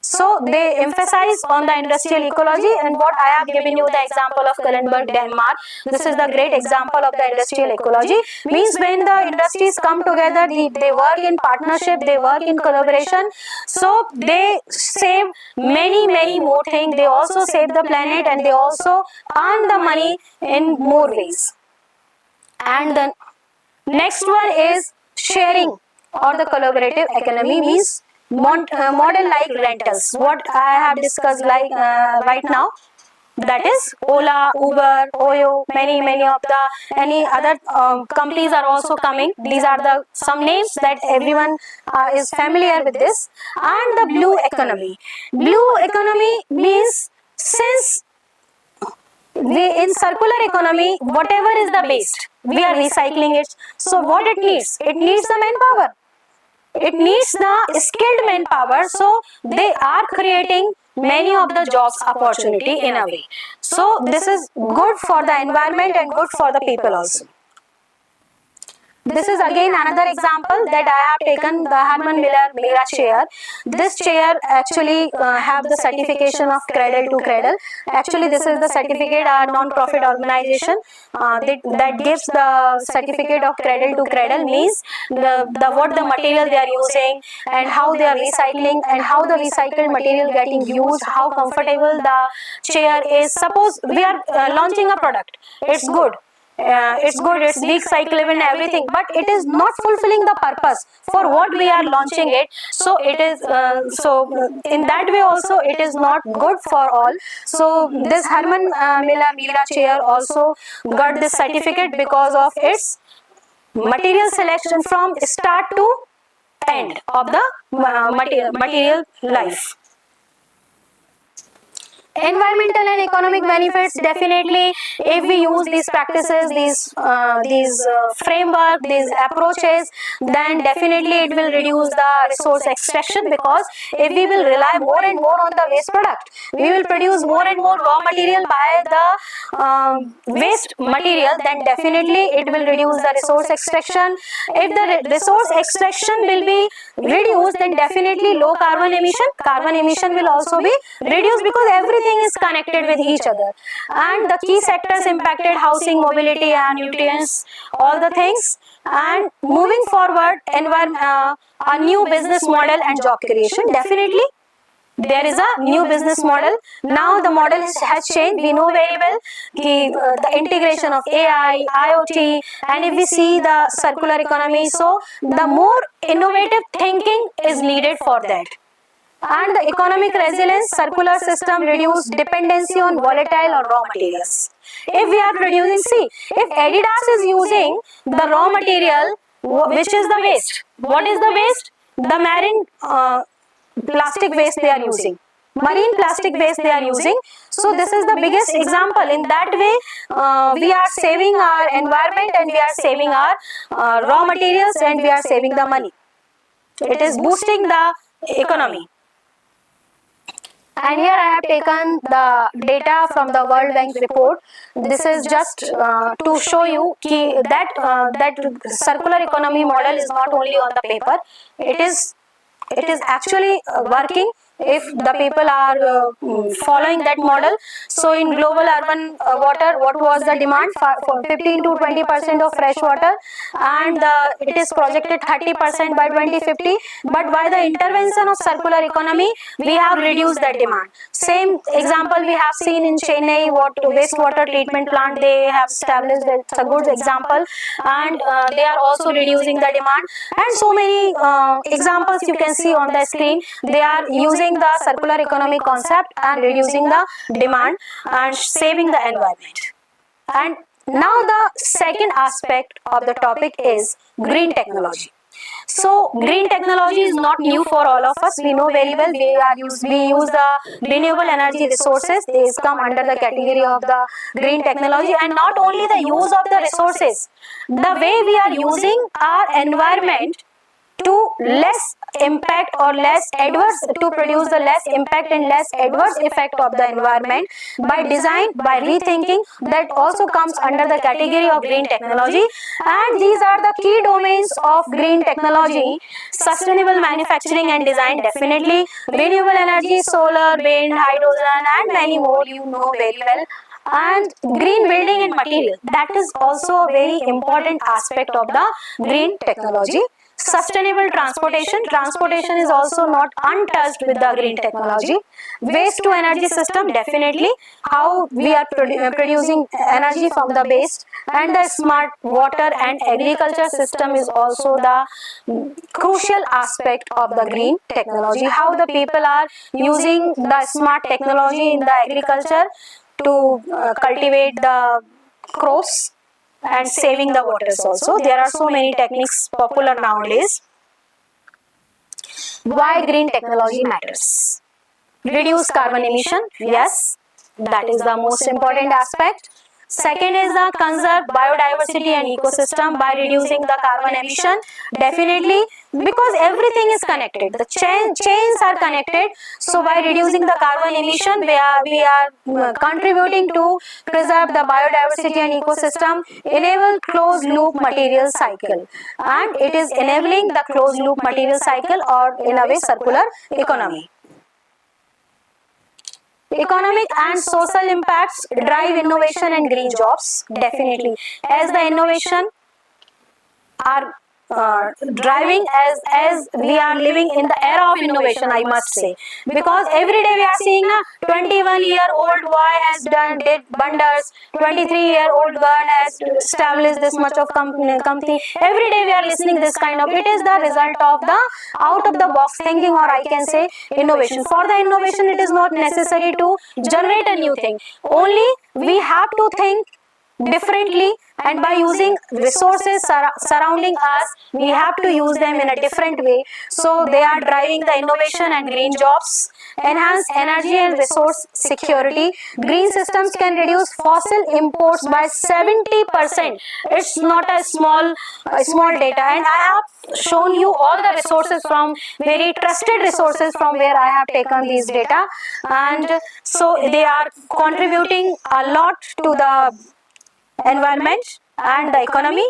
D: So they emphasize on the industrial ecology, and what I have given you the example of Kalundborg, Denmark. This is the great example of the industrial ecology. Means when the industries come together, they work in partnership, they work in collaboration. So they save many more things. They also save the planet, and they also earn the money in more ways. And the next one is sharing or the collaborative economy, means model like rentals, what I have discussed like right now, that is Ola, Uber, Oyo, many of the any other companies are also coming. These are the some names that everyone is familiar with this. And the blue economy. Blue economy means, since we in circular economy, whatever is the waste, we are recycling it. So what it needs? It needs the manpower. It needs the skilled manpower. So they are creating many of the jobs opportunity in a way. So this is good for the environment and good for the people also. This is again another example that I have taken, the Herman Miller Mira chair. This chair actually have the certification of cradle to cradle. Actually, this is the certificate, our non-profit organization that gives the certificate of cradle to cradle, means the what the material they are using and how they are recycling and how the recycled material getting used, how comfortable the chair is. Suppose we are launching a product, it's good. It's good, it's recyclable and everything, but it is not fulfilling the purpose for what we are launching it. So it is in that way also it is not good for all. So this Herman Miller Mira chair also got this certificate because of its material selection from start to end of the material life. Environmental and economic benefits, definitely if we use these practices, these framework, these approaches, then definitely it will reduce the resource extraction, because if we will rely more and more on the waste product, we will produce more and more raw material by the waste material, then definitely it will reduce the resource extraction. If the resource extraction will be reduced, then definitely low carbon emission will also be reduced, because everything is connected with each other. And the key sectors impacted: housing, mobility and nutrients, all the things. And moving forward, a new business model and job creation. Definitely there is a new business model. Now the model has changed. We know very well the integration of AI, IoT, and if we see the circular economy, so the more innovative thinking is needed for that. And the economic resilience, circular system reduce dependency on volatile or raw materials. If we are producing, see, if Adidas is using the raw material, which is the waste. What is the waste? The marine plastic waste they are using. Marine plastic waste they are using. So this is the biggest example. In that way, we are saving our environment and we are saving our raw materials and we are saving the money. It is boosting the economy. And here I have taken the data from the World Bank report. This is just to show you that circular economy model is not only on the paper. It is actually working if the people are following that model. So in global urban water, what was the demand for 15 to 20% of fresh water, and it is projected 30% by 2050. But by the intervention of circular economy, we have reduced that demand. Same example we have seen in Chennai, what wastewater treatment plant they have established. It's a good example, and they are also reducing the demand. And so many examples you can see on the screen. They are using the circular economy concept and reducing the demand and saving the environment. And now the second aspect of the topic is green technology. So green technology is not new for all of us. We know very well we use the renewable energy resources. These come under the category of the green technology, and not only the use of the resources, the way we are using our environment to less impact or less adverse, to produce the less impact and less adverse effect of the environment by design, by rethinking, that also comes under the category of green technology. And these are the key domains of green technology: sustainable manufacturing and design, definitely renewable energy, solar, wind, hydrogen, and many more, you know very well. And green building and material, that is also a very important aspect of the green technology. Sustainable transportation is also not untouched with the green technology. Waste to energy system, definitely how we are producing energy from the waste. And the smart water and agriculture system is also the crucial aspect of the green technology, how the people are using the smart technology in the agriculture to cultivate the crops and saving the waters also. There are so many techniques popular nowadays. Why green technology matters? Reduce carbon emission, yes, that is the most important aspect. Second is the conserve biodiversity and ecosystem by reducing the carbon emission, definitely, because everything is connected, the chains are connected. So by reducing the carbon emission, we are contributing to preserve the biodiversity and ecosystem, enable closed loop material cycle, and it is enabling the closed loop material cycle, or in a way circular economy. Economic and social impacts drive innovation and green jobs, definitely, as the innovation are driving, as we are living in the era of innovation, I must say, because every day we are seeing a 21-year-old boy has did wonders, 23-year-old girl has established this much of company. Every day we are listening this kind of, it is the result of the out of the box thinking, or I can say innovation. For the innovation, it is not necessary to generate a new thing, only we have to think differently, and by using resources surrounding us, we have to use them in a different way. So they are driving the innovation and green jobs. Enhance energy and resource security. Green systems can reduce fossil imports by 70%. It's not a small data, and I have shown you all the resources from very trusted resources from where I have taken these data, and so they are contributing a lot to the environment and the economy.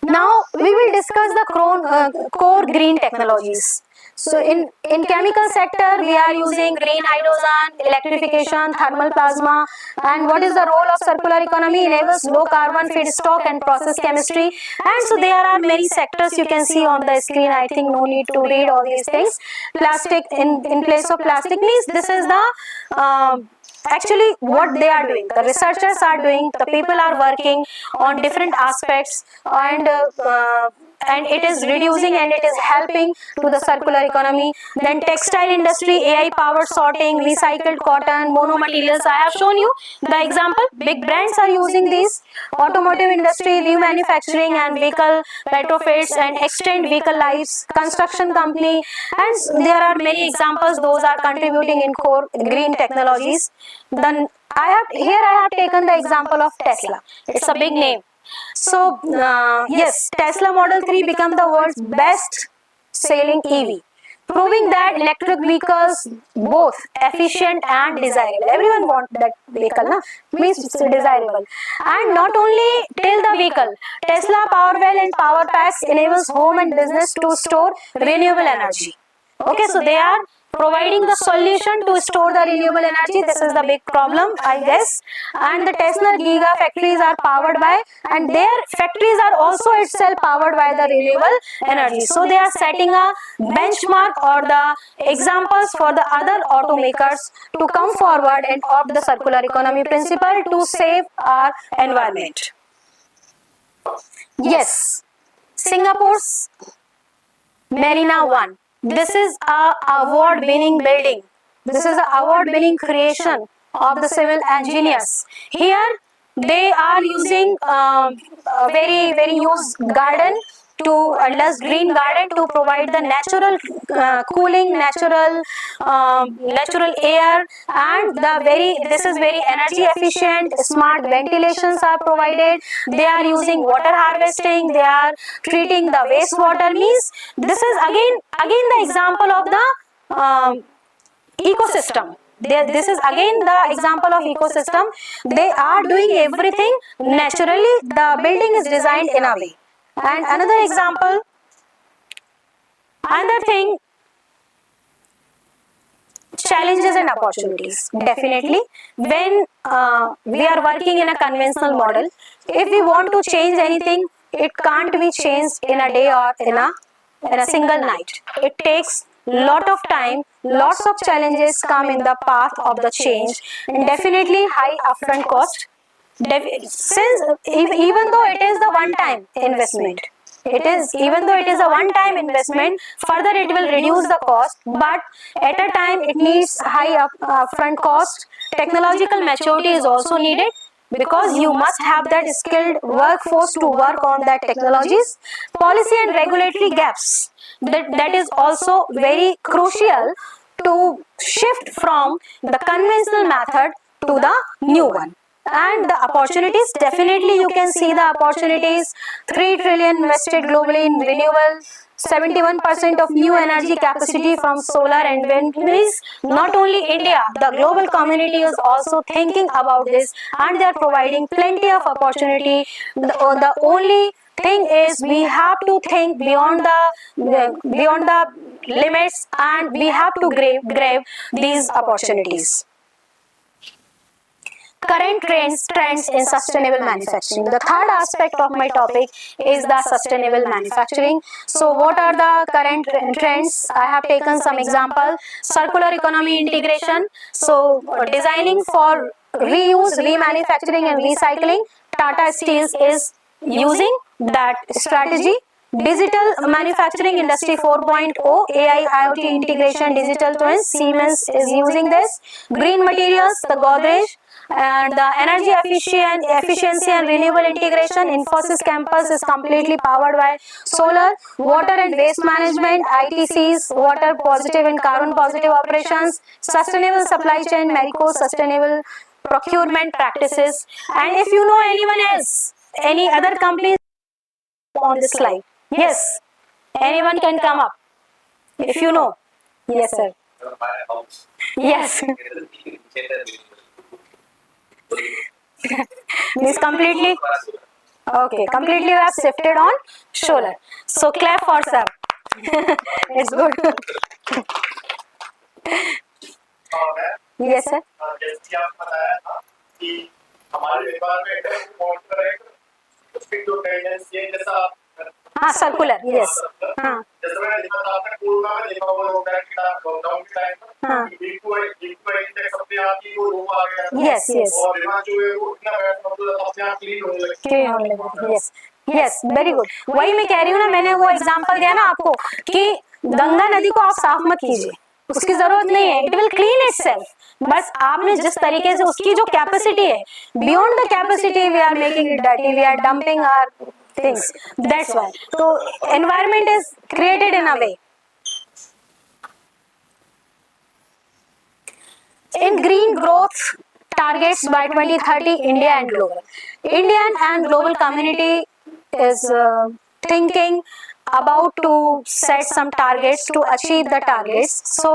D: Now we will discuss the core green technologies. So in chemical sector, we are using green hydrogen, electrification, thermal plasma. And what is the role of circular economy? Enables low carbon feedstock and process chemistry. And so there are many sectors you can see on the screen. I think no need to read all these things. Plastic, in place of plastic, means this is the actually what they are doing, the researchers are doing, the people are working on different aspects, and it is reducing and it is helping to the circular economy. Then textile industry, AI powered sorting, recycled cotton, monomaterials, I have shown you the example. Big brands are using these. Automotive industry, remanufacturing and vehicle retrofits and extend vehicle lives. Construction company, and there are many examples, those are contributing in core green technologies. Then I have taken the example of Tesla. It's a big name. So yes, Tesla Model 3 become the world's best selling EV, proving that electric vehicles both efficient and desirable. Everyone wants that vehicle, na? Means it's desirable. And not only till the vehicle, Tesla Powerwell and Power Packs enables home and business to store renewable energy. Okay, so they are providing the solution to store the renewable energy. This is the big problem, I guess. And the Tesla giga factories are powered by, and their factories are also itself powered by the renewable energy. So they are setting a benchmark or the examples for the other automakers to come forward and adopt the circular economy principle to save our environment. Yes, Singapore's Marina One. This is a award-winning building. This is an award-winning creation of the civil engineers. Here they are using a very used garden Less green garden to provide the natural cooling, natural air, and this is very energy efficient. Smart ventilations are provided. They are using water harvesting. They are treating the wastewater. Means this is again the example of the ecosystem. This is again the example of ecosystem. They are doing everything naturally. The building is designed in a way. And another thing, challenges and opportunities. Definitely, when we are working in a conventional model, if we want to change anything, it can't be changed in a day or in a single night. It takes lot of time, lots of challenges come in the path of the change, and definitely high upfront cost. Since even though it is the one time investment, further it will reduce the cost, but at a time it needs high upfront cost. Technological maturity is also needed, because you must have that skilled workforce to work on that technologies. Policy and regulatory gaps, that is also very crucial to shift from the conventional method to the new one. And the opportunities, definitely you can see the opportunities. 3 trillion invested globally in renewable, 71% of new energy capacity from solar and wind. Means not only India, the global community is also thinking about this, and they are providing plenty of opportunity. The only thing is we have to think beyond the limits, and we have to grab these opportunities. Current trends in sustainable manufacturing. The third aspect of my topic is the sustainable manufacturing. So what are the current trends? I have taken some example. Circular economy integration. So designing for reuse, remanufacturing and recycling. Tata Steel is using that strategy. Digital manufacturing industry 4.0, AI, IoT integration, digital twins. Siemens is using this. Green materials, the Godrej, and the energy efficiency and renewable integration. Infosys campus is completely powered by solar. Water and waste management, ITCs, water positive and carbon positive operations. Sustainable supply chain, Marico, sustainable procurement practices. And if you know anyone else, any other companies on this slide, yes, anyone can come up if you know. Yes, sir. Yes. Means completely, okay, completely we have shifted on solar. So clap for sir. It's good. Yes, sir.
E: जैसे कि आप बताया था कि हमारे व्यापार में कौन करेगा उसकी जो टेंडेंसी है जैसा
D: हाँ सर्कुलर यस हाँ
E: जैसे मैंने देखा था आपने कोरोना में देखा होगा लॉकडाउन के टाइम पर
D: हाँ
E: बिल्कुल इंडेक्स अपने आप ही वो रूम आ गया
D: यस यस
E: और दिमाग जो है वो इतना अपने आप क्लीन होने लगा
D: यस यस वेरी गुड. वही मैं कह रही हूँ ना, मैंने वो एग्जांपल दिया ना आपको कि गंगा नदी को आप साफ मत कीजिए, उसकी जरूरत नहीं है, इट विल क्लीन इटसेल्फ. बस आपने जिस तरीके से उसकी जो कैपेसिटी है, beyond the capacity we are making it dirty, we are dumping our things, that's why. तो environment is created in a way. In green growth targets by 2030, India and global. Indian and global community is thinking about to set some targets to achieve the targets. So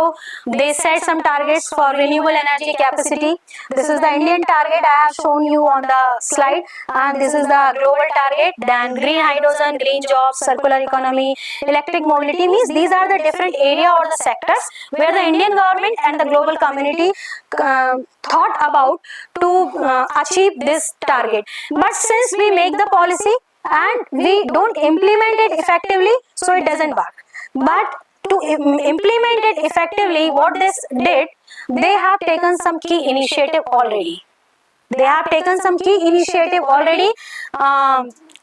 D: they set some targets for renewable energy capacity. This is the Indian target I have shown you on the slide, and this is the global target. Then green hydrogen, green jobs, circular economy, electric mobility. Means these are the different area or the sectors where the Indian government and the global community thought about to achieve this target. But since we make the policy and we don't implement it effectively, so it doesn't work. But to implement it effectively, what this did, they have taken some key initiative already. They have taken some key initiative already.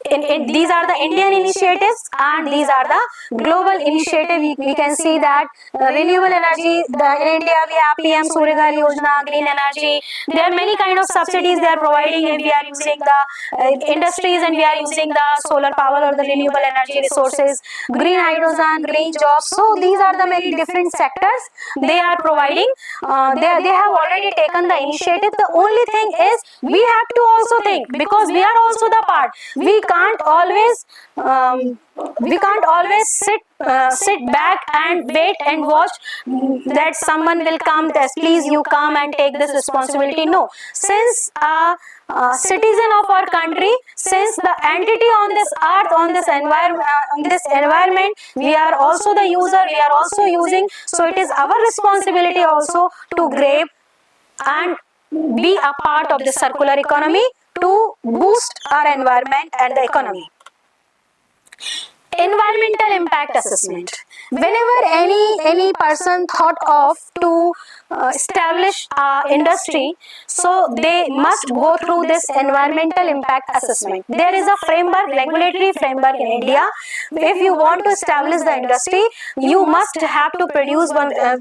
D: these are the Indian initiatives and these are the global initiative. We can see that renewable energy, in India we have PM Surya Ghar Yojana, green energy. There are many kind of subsidies they are providing if we are using the industries and we are using the solar power or the renewable energy resources, green hydrogen, green jobs. So these are the many different sectors they are providing. They have already taken the initiative. The only thing is we have to also think, because we are also the part. We can't always sit back and wait and watch that someone will come, that please you come and take this responsibility. No, since a citizen of our country, since the entity on this earth, on this environment, we are also the user, we are also using. So it is our responsibility also to grab and be a part of the circular economy to boost our environment and the economy. Environmental impact assessment. Whenever any person thought of to establish a industry, so they must go through this environmental impact assessment. There is a framework, regulatory framework in India. If you want to establish the industry, you must have to produce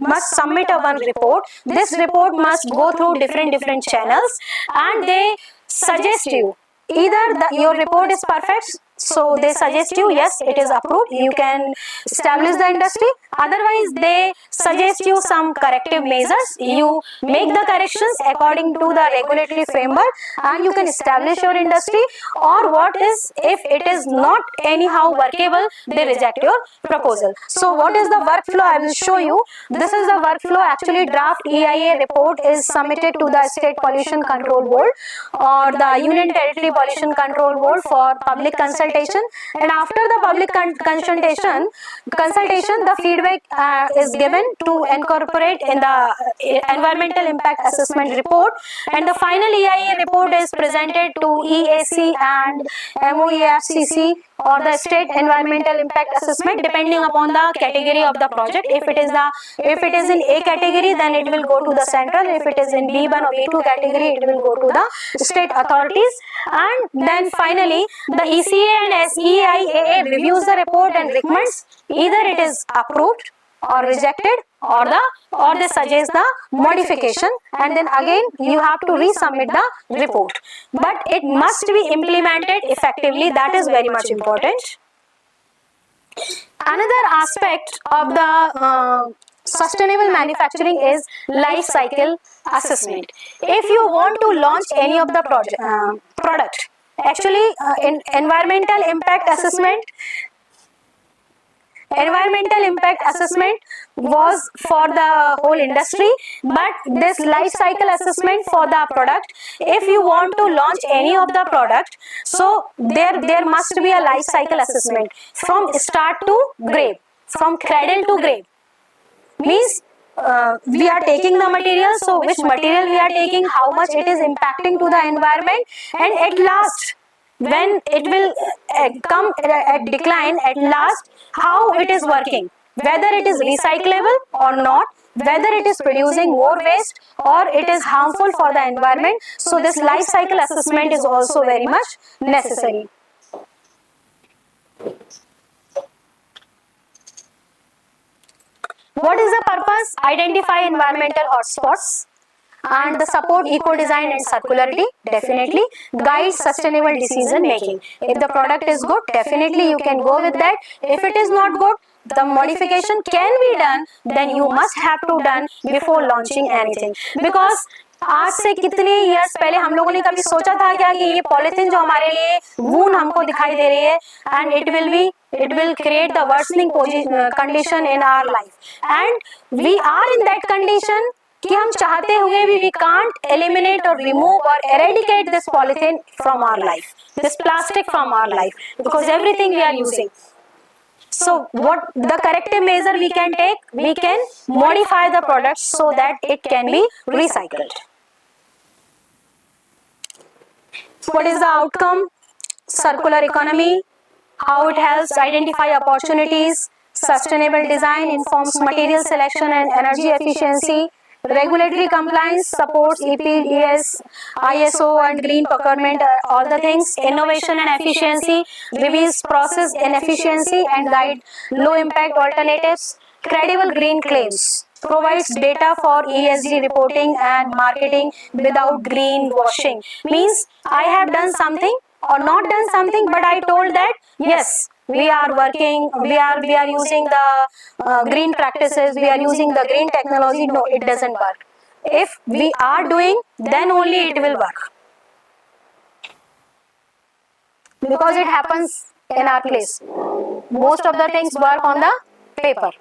D: must submit one report. This report must go through different channels, and they suggest you either your report is perfect, so they suggest you yes it is approved, you can establish the industry. Otherwise they suggest you some corrective measures, you make the corrections according to the regulatory framework and you can establish your industry. Or what is, if it is not anyhow workable, they reject your proposal. So what is the workflow? I will show you. This is the workflow. Actually draft EIA report is submitted to the State Pollution Control Board or the Union Territory Pollution Control Board for public consultation, and after the public consultation the feedback is given to incorporate in the environmental impact assessment report, and the final EIA report is presented to EAC and MOEFCC or the state environmental impact assessment depending upon the category of the project. If it is in A category, then it will go to the central. If it is in B1 or B2 category, it will go to the state authorities. And then finally the ECA and SEIAA reviews the report and recommends either it is approved or rejected, or they suggest the modification, and then again you have to resubmit the report. But it must be implemented effectively. That is very much important. Another aspect of the sustainable manufacturing is life cycle assessment. If you want to launch any of the product, actually in environmental impact assessment was for the whole industry, but this life cycle assessment for the product, if you want to launch any of the product, so there must be a life cycle assessment from start to grave, from cradle to grave. Means we are taking the material, so which material we are taking, how much it is impacting to the environment, and at last when it will come at decline, at last how it is working, whether it is recyclable or not, whether it is producing more waste or it is harmful for the environment. So this life cycle assessment is also very much necessary. What is the purpose? Identify environmental hotspots and the support eco-design and circularity. Definitely guide sustainable decision making. If the product is good, definitely you can go with that. If it is not good, the modification can be done, then you must have to done before launching anything. Because आज से कितने years पहले हम लोगों ने कभी सोचा था क्या कि ये पॉलिथीन जो हमारे लिए वून हमको दिखाई दे रही है, and it will create the worsening condition in our life, and we are in that condition कि हम चाहते हुए भी we can't eliminate or remove or eradicate this polythene from our life, this plastic from our life, because everything we are using. So what the corrective measure we can take? We can modify the product so that it can be recycled. What is the outcome? Circular economy, how it helps identify opportunities. Sustainable design informs material selection and energy efficiency. Regulatory compliance supports EPS, ISO and green procurement, all the things. Innovation and efficiency reveals process inefficiency and guide low impact alternatives. Credible green claims provides data for ESG reporting and marketing without greenwashing. Means I have done something or not done something, but I told that yes, we are working, we are using the green practices, we are using the green technology. No, it doesn't work. If we are doing, then only it will work, because it happens in our place. Most of the things work on the paper.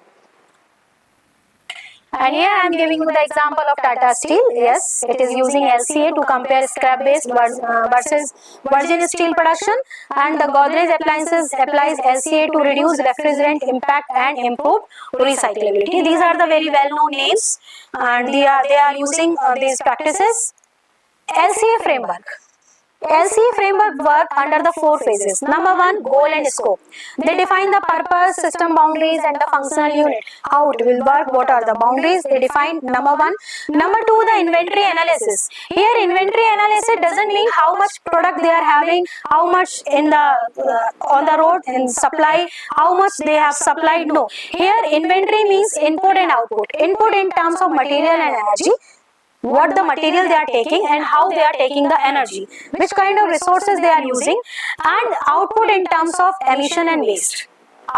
D: And here I am giving you the example of Tata Steel. Yes, it is using LCA to compare scrap-based versus virgin steel production, and the Godrej Appliances applies LCA to reduce refrigerant impact and improve recyclability. These are the very well-known names, and they are using these practices. LCA framework. LCA framework work under the 4 phases. Number 1, goal and scope. They define the purpose, system boundaries and the functional unit. How it will work, what are the boundaries, they define number 1. Number 2, the inventory analysis. Here inventory analysis doesn't mean how much product they are having, how much in the on the road in supply, how much they have supplied. No. Here inventory means input and output. Input in terms of material and energy, what the material they are taking and how they are taking the energy, which kind of resources they are using, and output in terms of emission and waste.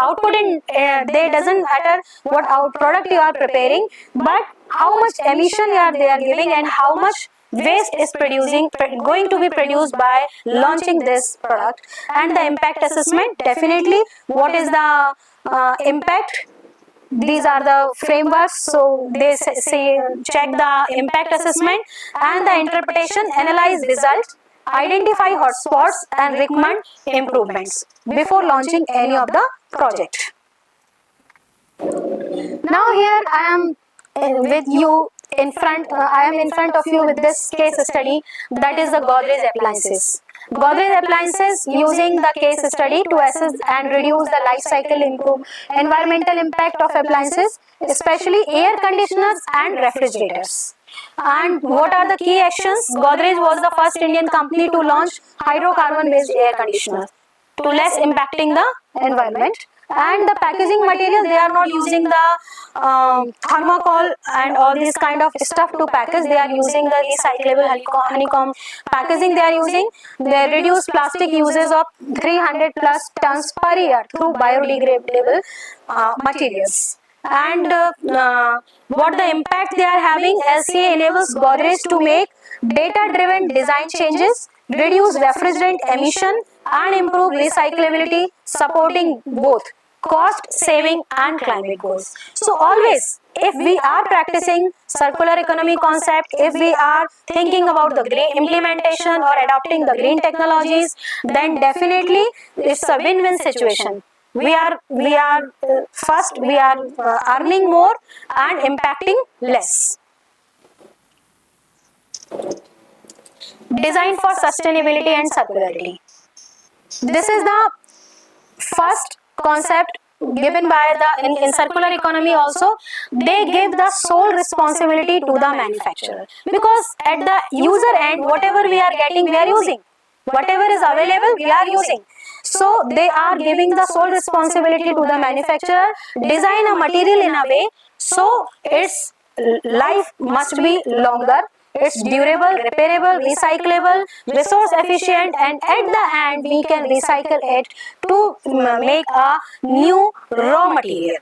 D: Output in they doesn't matter what product you are preparing, but how much emission they are giving and how much waste is going to be produced by launching this product. And the impact assessment, definitely what is the impact. These are the frameworks, so they say check the impact assessment and the interpretation, analyze results, identify hotspots and recommend improvements before launching any of the project. Now here I am with you in front, I am in front of you with this case study, that is the Godrej Appliances. Godrej Appliances using the case study to assess and reduce the life cycle environmental impact of appliances, especially air conditioners and refrigerators. And what are the key actions? Godrej was the first Indian company to launch hydrocarbon based air conditioner to less impacting the environment. And the packaging material, they are not using the thermocol and all this kind of stuff to package. They are using the recyclable honeycomb packaging. They are using, they reduce plastic uses of 300 plus tons per year through biodegradable materials. And what the impact they are having, LCA enables Godrej to make data driven design changes, reduce refrigerant emission and improve recyclability, supporting both cost saving and climate goals. So always, if we are practicing circular economy concept, if we are thinking about the green implementation or adopting the green technologies, then definitely it's a win-win situation. We are first we are earning more and impacting less. Design for sustainability and circularity. This is the first concept given by the in circular economy. Also, they give the sole responsibility to the manufacturer, because at the user end, whatever we are getting, we are using. Whatever is available, we are using. So they are giving the sole responsibility to the manufacturer. Design a material in a way so its life must be longer, it's durable, repairable, recyclable, resource efficient, and at the end we can recycle it to make a new raw material.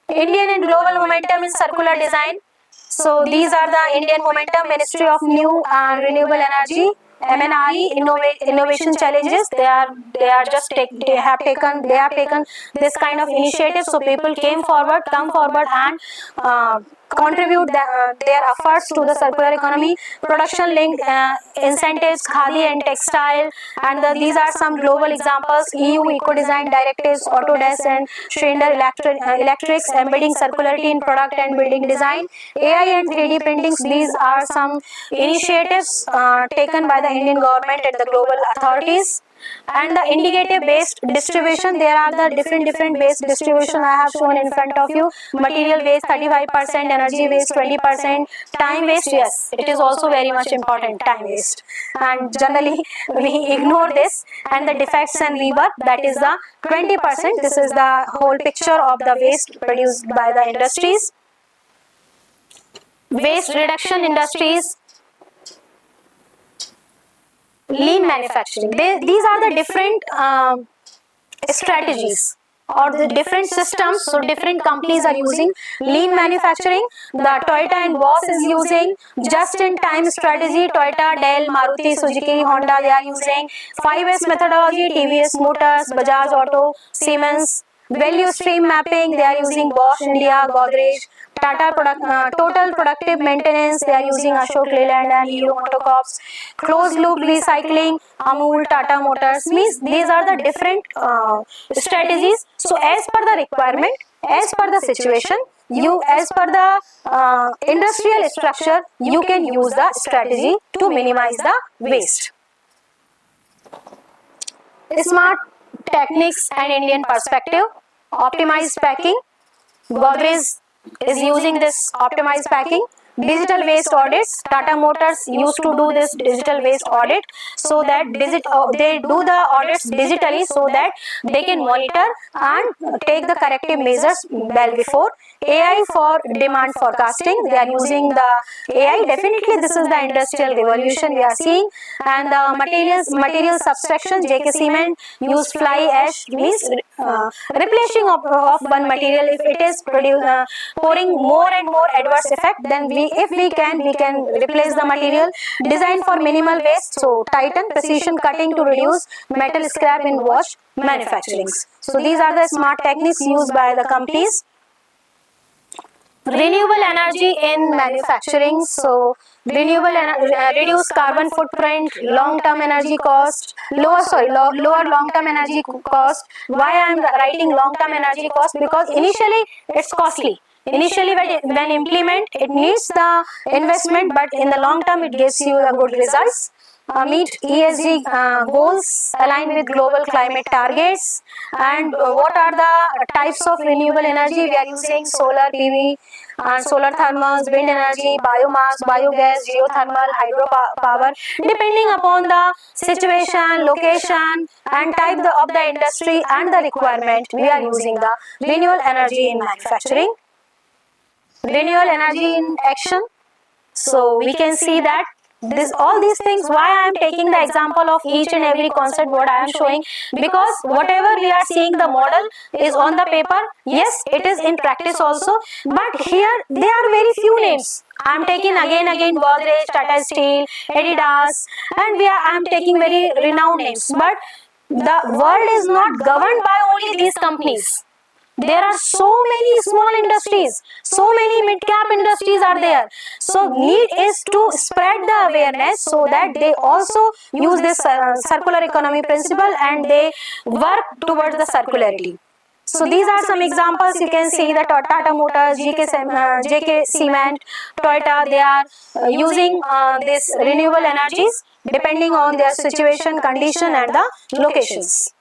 D: Indian and global momentum in circular design. So these are the Indian momentum, Ministry of New and Renewable Energy, MNRE, innovation challenges. They have taken this kind of initiative. So people come forward and contribute their efforts to the circular economy. Production linked incentives, khadi and textile, and these are some global examples: EU Eco Design Directives, Autodesk and Schindler Electrics embedding circularity in product and building design, AI and 3D printings. These are some initiatives taken by the Indian government and the global authorities. And the indicative based distribution, there are the different based distribution I have shown in front of you. Material waste 35%, energy waste 20%, time waste, yes, it is also very much important, time waste, and generally we ignore this. And the defects and rework, that is the 20%. This is the whole picture of the waste produced by the industries. Waste reduction industries, lean manufacturing. These are the different strategies or the different systems. So different companies are using lean manufacturing. The Toyota and Bosch is using just in time strategy. Toyota, Dell, Maruti, Suzuki, Honda, they are using 5S methodology. TVS Motors, Bajaj Auto, Siemens. Value stream mapping, they are using Bosch India, Godrej. Total productive maintenance, they are using Ashok Leyland and Hero Motocorps. Closed loop recycling, Amul, Tata Motors. Means these are the different strategies. So as per the requirement, as per the situation, you as per the industrial structure, you can use the strategy to minimize the waste. Smart techniques and Indian perspective, optimized packing. Godrej is using this optimized packing. Digital waste audits, Tata Motors used to do this digital waste audit, so that they do the audits digitally, so that they can monitor and take the corrective measures well before. AI for demand forecasting, they are using the AI. Definitely this is the industrial revolution we are seeing. And the material subtraction, JK Cement use fly ash, means replacing of one material. If it is pouring more and more adverse effect, then if we can replace the material. Design for minimal waste, so Titan precision cutting to reduce metal scrap in watch manufacturing. So these are the smart techniques used by the companies. Renewable energy in manufacturing, so reduce carbon footprint, long-term energy cost, lower long-term energy cost. Why I am writing long-term energy cost? Because initially it's costly. Initially when implement, it needs the investment, but in the long term it gives you a good results. Meet ESG goals, align with global climate targets. And what are the types of renewable energy? We are using solar PV, solar thermals, wind energy, biomass, biogas, geothermal, hydropower. Depending upon the situation, location and type of the industry and the requirement, we are using the renewable energy in manufacturing. Renewable energy in action. So we can see that all these things, why I am taking the example of each and every concept what I am showing, because whatever we are seeing, the model is on the paper, yes, it is in practice also, but here there are very few names. I am taking again Godrej, Tata Steel, Adidas, and I am taking very renowned names, but the world is not governed by only these companies. There are so many small industries, so many mid-cap industries are there. So need is to spread the awareness, so that they also use this circular economy principle and they work towards the circularity. So these are some examples. You can see that Tata Motors, JK Cement, Toyota, they are using this renewable energies depending on their situation, condition and the locations.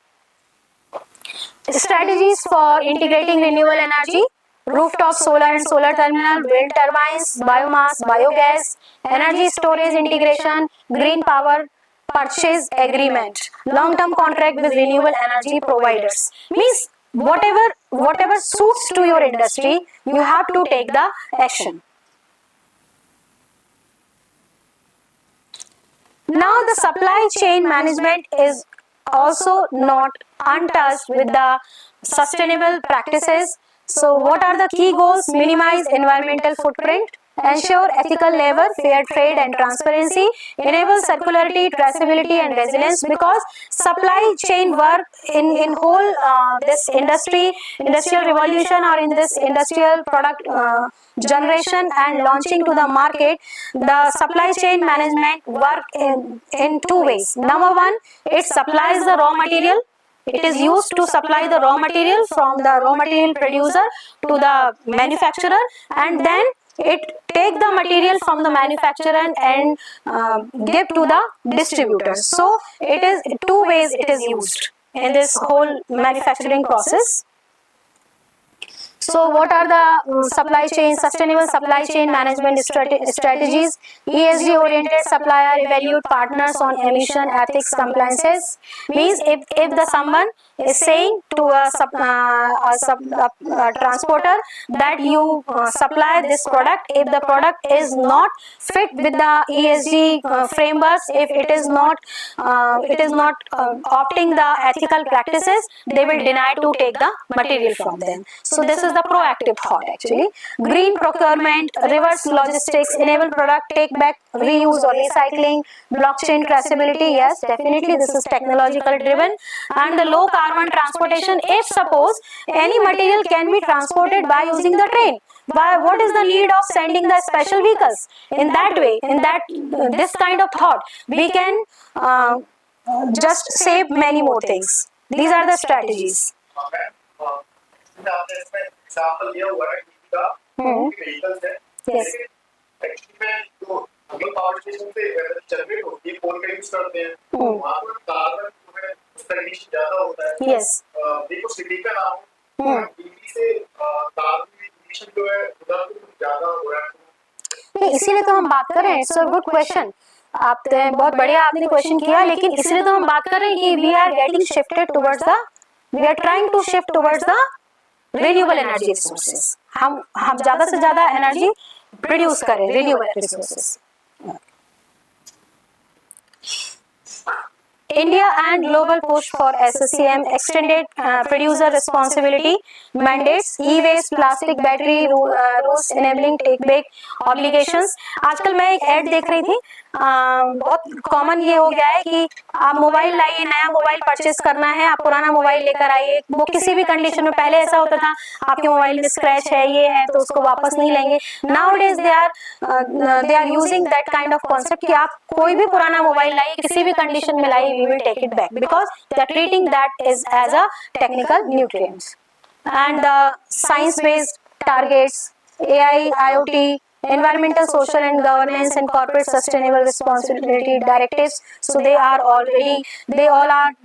D: Strategies for integrating renewable energy: rooftop solar and solar terminal, wind turbines, biomass, biogas, energy storage integration, green power purchase agreement, long-term contract with renewable energy providers. Means whatever suits to your industry, you have to take the action. Now the supply chain management is also not untouched with the sustainable practices. So what are the key goals? Minimize environmental footprint, ensure ethical labor, fair trade and transparency, enable circularity, traceability and resilience, because supply chain work in whole this industrial revolution, or in this industrial product generation and launching to the market, the supply chain management work in two ways. Number one, it supplies the raw material. It is used to supply the raw material from the raw material producer to the manufacturer, and then it take the material from the manufacturer and give to the distributors. So it is two ways it is used in this whole manufacturing process. So what are the supply chain, sustainable supply chain management strategies? ESG oriented supplier evaluate partners on emission ethics compliances. Means if the someone is saying to a transporter that you supply this product, if the product is not fit with the ESG frameworks, if it is not opting the ethical practices, they will deny to take the material from them. So this is the proactive thought actually. Green procurement, reverse logistics, enable product take back, reuse or recycling, blockchain traceability. Yes, definitely this is technological driven. And the low carbon transportation, if suppose any material can be transported by using the train, why, what is the need of sending the special vehicles? In that way, in that this kind of thought, we can just save many more things. These are the strategies.
E: आपने इसमें example लिया हुआ है का vehicles है
D: Yes.
E: Actually में जो हम पावर स्टेशन पे जनरेट होती है कोल का यूज करते हैं वहां पर कार्बन जो है उसका इमिशन ज्यादा होता है
D: Yes.
E: देखो सिटी का नाम दिल्ली से कार्बन इमिशन जो है उधर तो ज्यादा हो रहा है
D: नहीं, इसीलिए तो हम बात कर रहे हैं. It's a good question. आपने बहुत बढ़िया आपने क्वेश्चन किया, लेकिन इसलिए तो हम बात कर रहे हैं कि we are getting shifted towards the, we are trying to shift towards the renewable energy resources. हम ज्यादा से ज्यादा एनर्जी प्रोड्यूस करें renewable resources. India and global push for SCM extended producer responsibility mandates, e-waste, plastic battery rules enabling take back obligations. आजकल मैं एक add देख रही थी, बहुत कॉमन ये हो गया है कि आप मोबाइल लाइए, नया मोबाइल परचेस करना है, आप पुराना मोबाइल लेकर आइए. वो किसी भी कंडीशन में, पहले ऐसा होता था आपके मोबाइल में स्क्रैच है, ये है, तो उसको वापस नहीं लेंगे. Nowadays they are using that kind of concept कि आप कोई भी पुराना मोबाइल लाइए, किसी भी कंडीशन में लाइए, we will take it back because they are treating that as a technical nutrient. And the science based targets, AI, IoT, environmental, social and governance and corporate sustainable responsibility directives, so they all are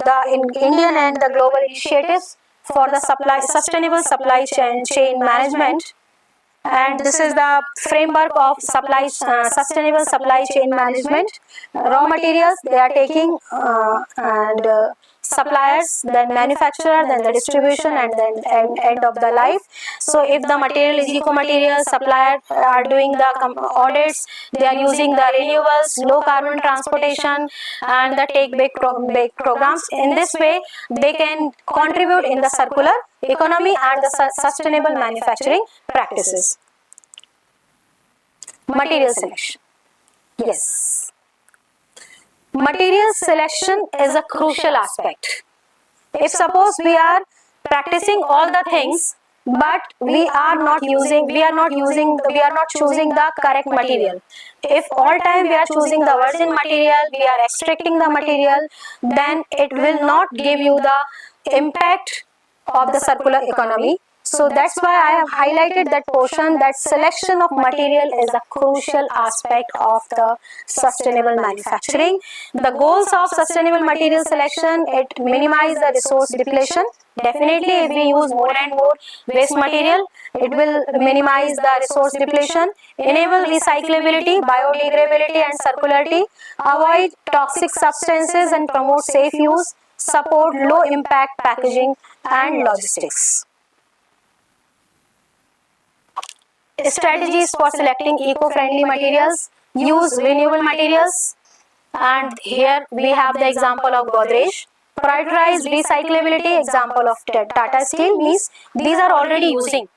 D: the Indian and the global initiatives for the sustainable supply chain management. And this is the framework of sustainable supply chain management. Raw materials they are taking, and suppliers, then manufacturer, then the distribution, and then end of the life. So if the material is eco material, supplier are doing the audits, they are using the renewables, low carbon transportation, and the take back programs. In this way they can contribute in the circular economy and the sustainable manufacturing practices. Material selection. Yes. Material selection is a crucial aspect. If suppose we are practicing all the things, but we are not choosing the correct material. If all time we are choosing the virgin material, we are extracting the material, then it will not give you the impact of the circular economy. So that's why I have highlighted that portion, that selection of material is a crucial aspect of the sustainable manufacturing. The goals of sustainable material selection, it minimize the resource depletion. Definitely if we use more and more waste material, it will minimize the resource depletion, enable recyclability, biodegradability and circularity, avoid toxic substances and promote safe use, support low impact packaging and logistics. Strategies for selecting eco-friendly materials, use renewable materials, and here we have the example of Godrej. Prioritize recyclability, example of Tata Steel, means these are already using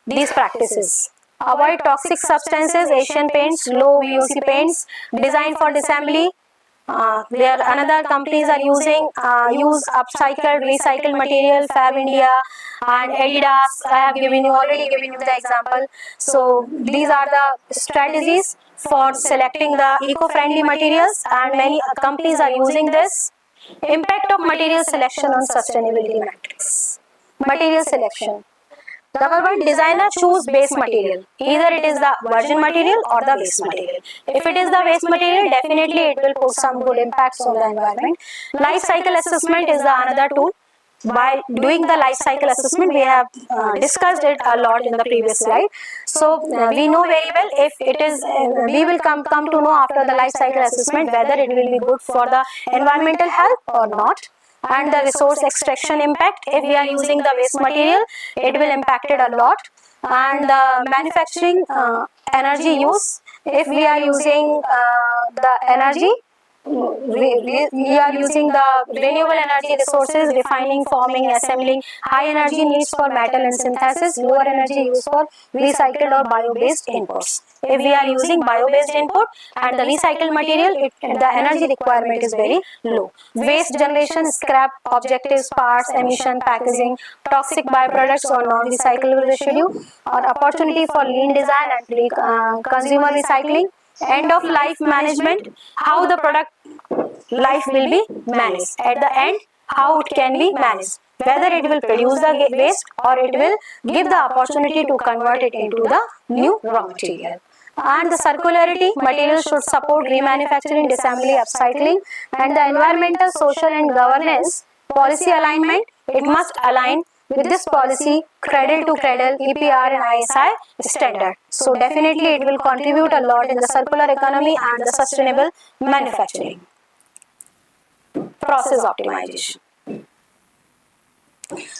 D: these practices. Avoid toxic substances, Asian Paints, low VOC paints, design for disassembly. There another companies are using use upcycled recycled material, Fab India and Adidas. I have already given you the example. So these are the strategies for selecting the eco-friendly materials, and many companies are using this. Impact of material selection on sustainability metrics. Material selection. The government designer choose base material. Either it is the virgin material or the waste material. If it is the waste material, definitely it will put some good impacts on the environment. Life cycle assessment is the another tool. By doing the life cycle assessment, we have discussed it a lot in the previous slide. So we know very well if it is, we will come to know after the life cycle assessment whether it will be good for the environmental health or not, and the resource extraction impact. If we are using the waste material, it will impact it a lot, and the manufacturing energy use. If we are using the energy, we are using the renewable energy resources, refining, forming, assembling. High energy needs for metal and synthesis, lower energy use for recycled or bio-based inputs. If we are using bio-based input and the recycled material, the energy requirement is very low. Waste generation, scrap, objectives, parts, emission, packaging, toxic byproducts or non-recyclable residue, or opportunity for lean design and consumer recycling. End of life management, how the product life will be managed. At the end, how it can be managed. Whether it will produce the waste or it will give the opportunity to convert it into the new raw material. And the circularity, material should support remanufacturing, disassembly, upcycling, and the environmental, social and governance policy alignment. It must align with this policy cradle to cradle, EPR and ISI standard. So definitely it will contribute a lot in the circular economy and the sustainable manufacturing. Process optimization.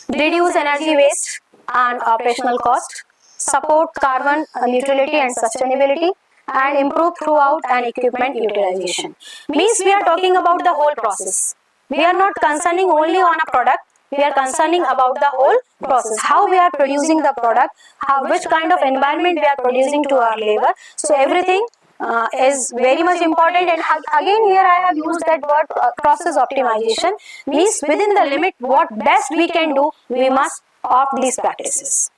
D: Reduce energy waste and operational cost, support carbon neutrality and sustainability, and improve throughout and equipment utilization. Means we are talking about the whole process. We are not concerning only on a product, we are concerning about the whole process. How we are producing the product, which kind of environment we are producing to our labor. So everything is very much important, and again here I have used that word process optimization. Means within the limit what best we can do, we must opt these practices.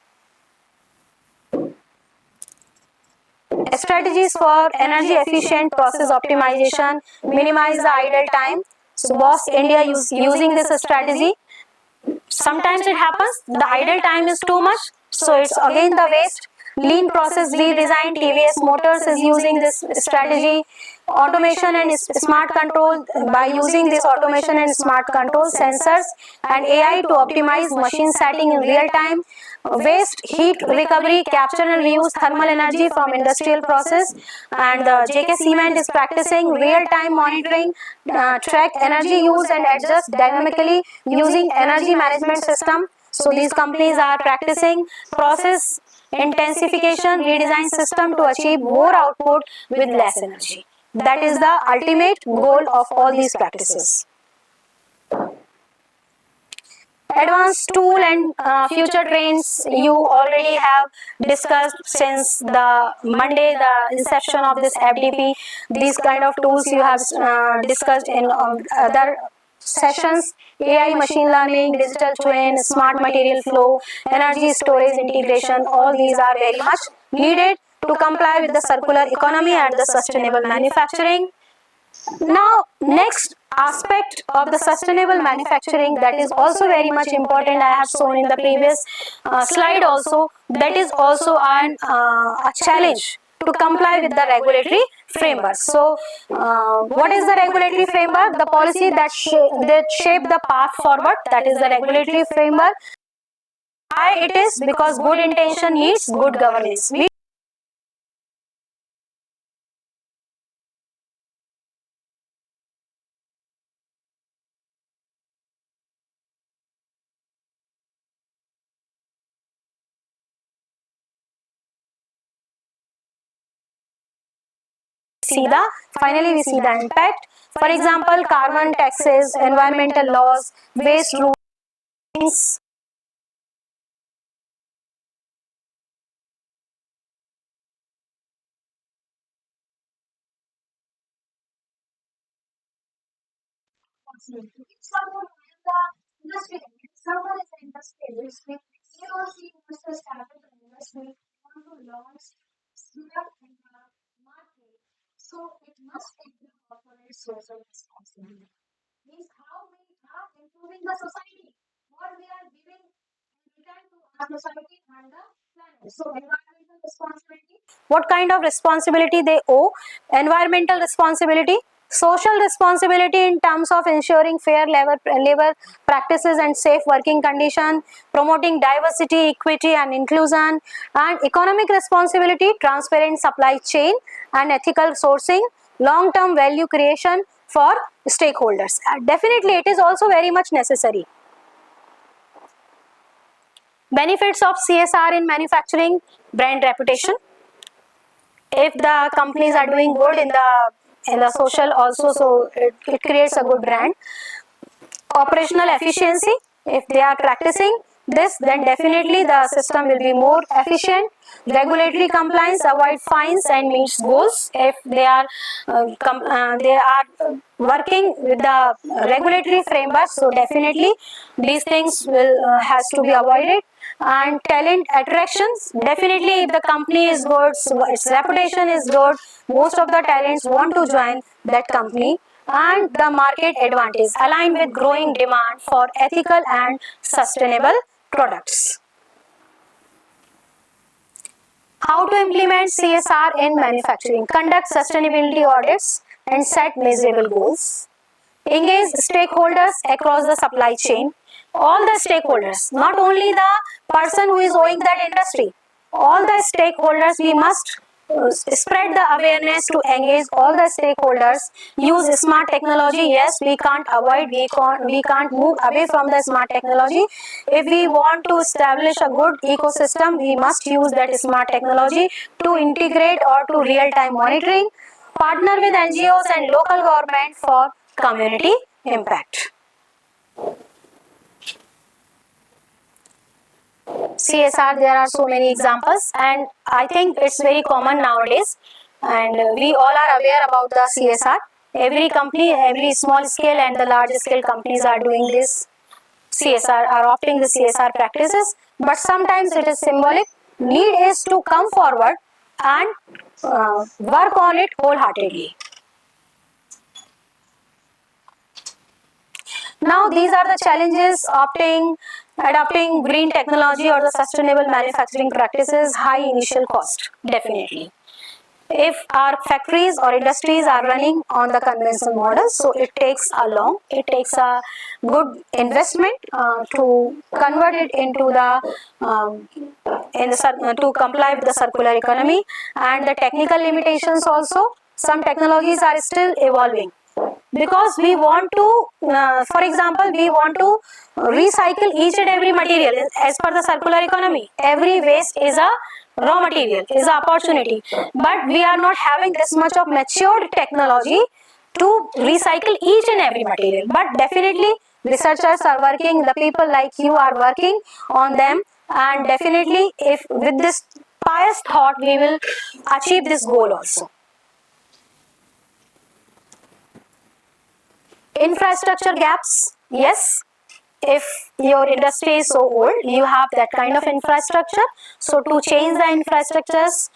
D: Strategies for energy efficient process optimization, minimize the idle time. So boss India using this strategy. Sometimes it happens the idle time is too much, so it's again the waste. Lean process redesign, TVS Motors is using this strategy. Automation and smart control, by using this automation and smart control, sensors and AI to optimize machine setting in real time. Waste heat recovery, capture and reuse thermal energy from industrial process, and JK Cement is practicing real time monitoring, track energy use and adjust dynamically using energy management system. So these companies are practicing process intensification, redesign system to achieve more output with less energy. That is the ultimate goal of all these practices. Advanced tool and future trends you already have discussed since the Monday, the inception of this FDP. These kind of tools you have discussed in other sessions. AI, machine learning, digital twin, smart material flow, energy storage integration, all these are very much needed to comply with the circular economy and the sustainable manufacturing. Now, next aspect of the sustainable manufacturing that is also very much important, I have shown in the previous slide also, that is also a challenge to comply with the regulatory framework. So, what is the regulatory framework? The policy that shape the path forward, that is the regulatory framework. Why it is? Because good intention needs good governance. We see the, finally we see the impact. For example, carbon taxes, environmental laws, waste rulings.
F: Someone in the industry, someone is the industry, he or she must have started the industry want to launch product in the market. So it must take the corporate social responsibility. Means how we are improving the society, what we are giving in return to our society and the planet. So environmental responsibility.
D: What kind of responsibility they owe? Environmental responsibility, social responsibility in terms of ensuring fair labor practices and safe working condition, promoting diversity, equity and inclusion, and economic responsibility, transparent supply chain and ethical sourcing, long term value creation for stakeholders. Definitely it is also very much necessary. Benefits of CSR in manufacturing: brand reputation. If the companies are doing good in the social also, so it creates a good brand. Operational efficiency, if they are practicing this, then definitely the system will be more efficient. Regulatory compliance, avoid fines and meets goals. If they are working with the regulatory framework, so definitely these things will has to be avoided. And talent attractions, definitely if the company is good, so its reputation is good, most of the talents want to join that company. And the market advantage, align with growing demand for ethical and sustainable products. How to implement CSR in manufacturing? Conduct sustainability audits and set measurable goals. Engage stakeholders across the supply chain. All the stakeholders, not only the person who is owning that industry, all the stakeholders, we must spread the awareness to engage all the stakeholders. Use smart technology. Yes, we can't avoid, we can't move away from the smart technology. If we want to establish a good ecosystem, we must use that smart technology to integrate or to real-time monitoring. Partner with NGOs and local government for community impact. CSR, there are so many examples, and I think it's very common nowadays, and we all are aware about the CSR. Every company, every small scale and the large scale companies are doing this CSR, are opting the CSR practices, but sometimes it is symbolic. Need is to come forward and work on it wholeheartedly. Now these are the challenges: adopting green technology or the sustainable manufacturing practices. High initial cost, definitely. If our factories or industries are running on the conventional model, so it takes a good investment to convert it into to comply with the circular economy. And the technical limitations also, some technologies are still evolving, because we want to for example, we want to recycle each and every material. As per the circular economy, every waste is a raw material, is an opportunity, but we are not having this much of matured technology to recycle each and every material. But definitely researchers are working, the people like you are working on them, and definitely if with this pious thought we will achieve this goal also. Infrastructure gaps, yes. If your industry is so old, you have that kind of infrastructure, so to change the infrastructures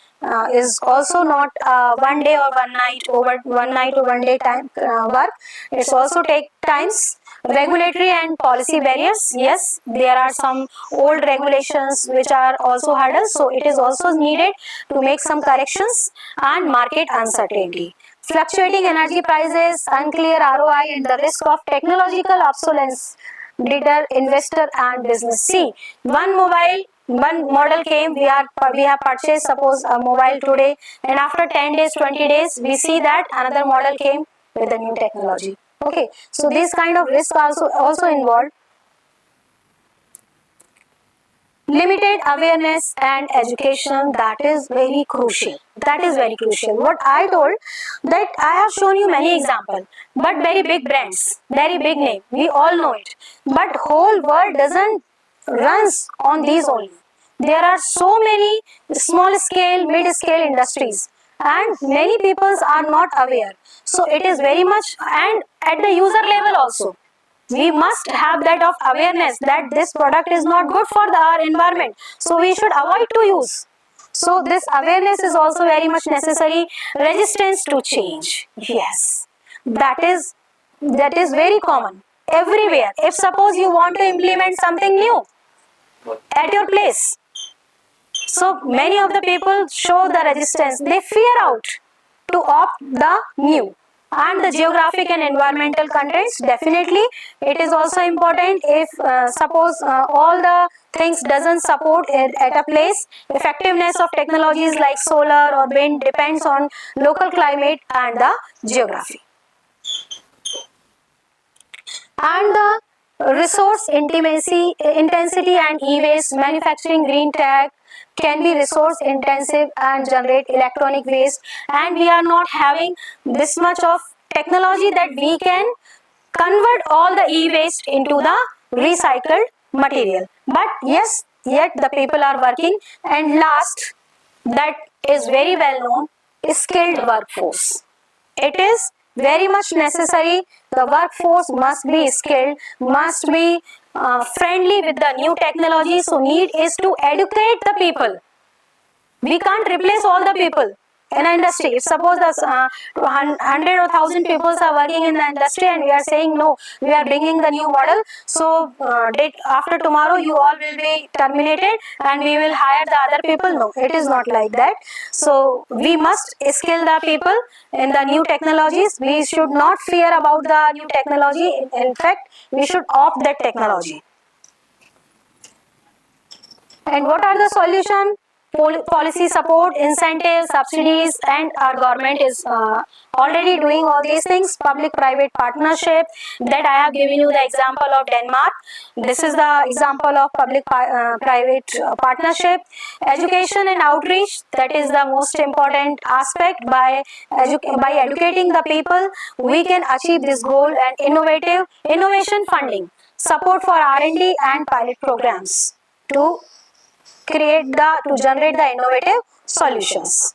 D: is also not one day or one day time work. It's also take times. Regulatory and policy barriers, yes, there are some old regulations which are also hurdles, so it is also needed to make some corrections. And market uncertainty, fluctuating energy prices, unclear ROI and the risk of technological obsolescence deter investor and business. See, one model came, we have purchased suppose a mobile today, and after 10 days, 20 days, we see that another model came with a new technology. Okay, so these kind of risks also involved. Limited awareness and education, that is very crucial. That is very crucial. What I told, that I have shown you many examples, but very big brands, very big name, we all know it. But whole world doesn't runs on these only. There are so many small scale, mid scale industries, and many peoples are not aware. So it is very much, and at the user level also, we must have that of awareness that this product is not good for our environment, so we should avoid to use. So this awareness is also very much necessary. Resistance to change, yes, that is very common everywhere. If suppose you want to implement something new, at your place. So many of the people show the resistance. They fear out to opt the new. And the geographic and environmental contents, definitely it is also important. If suppose all the things doesn't support it at a place, effectiveness of technologies like solar or wind depends on local climate and the geography. And the resource intensity and e-waste manufacturing green tech can be resource intensive and generate electronic waste, and we are not having this much of technology that we can convert all the e-waste into the recycled material. But yes, yet the people are working. And last, that is very well known, skilled workforce. It is very much necessary. The workforce must be skilled, must be friendly with the new technology. So need is to educate the people. We can't replace all the people in an industry. If suppose the 100 or 1,000 people are working in the industry and we are saying no, we are bringing the new model, so after tomorrow you all will be terminated and we will hire the other people. No, it is not like that. So we must skill the people in the new technologies. We should not fear about the new technology. In fact, we should opt that technology. And what are the solution? Policy support, incentives, subsidies, and our government is already doing all these things. Public-private partnership, that I have given you the example of Denmark. This is the example of public-private partnership. Education and outreach, that is the most important aspect. By educating the people, we can achieve this goal. And innovation funding, support for R&D and pilot programs to generate the innovative solutions.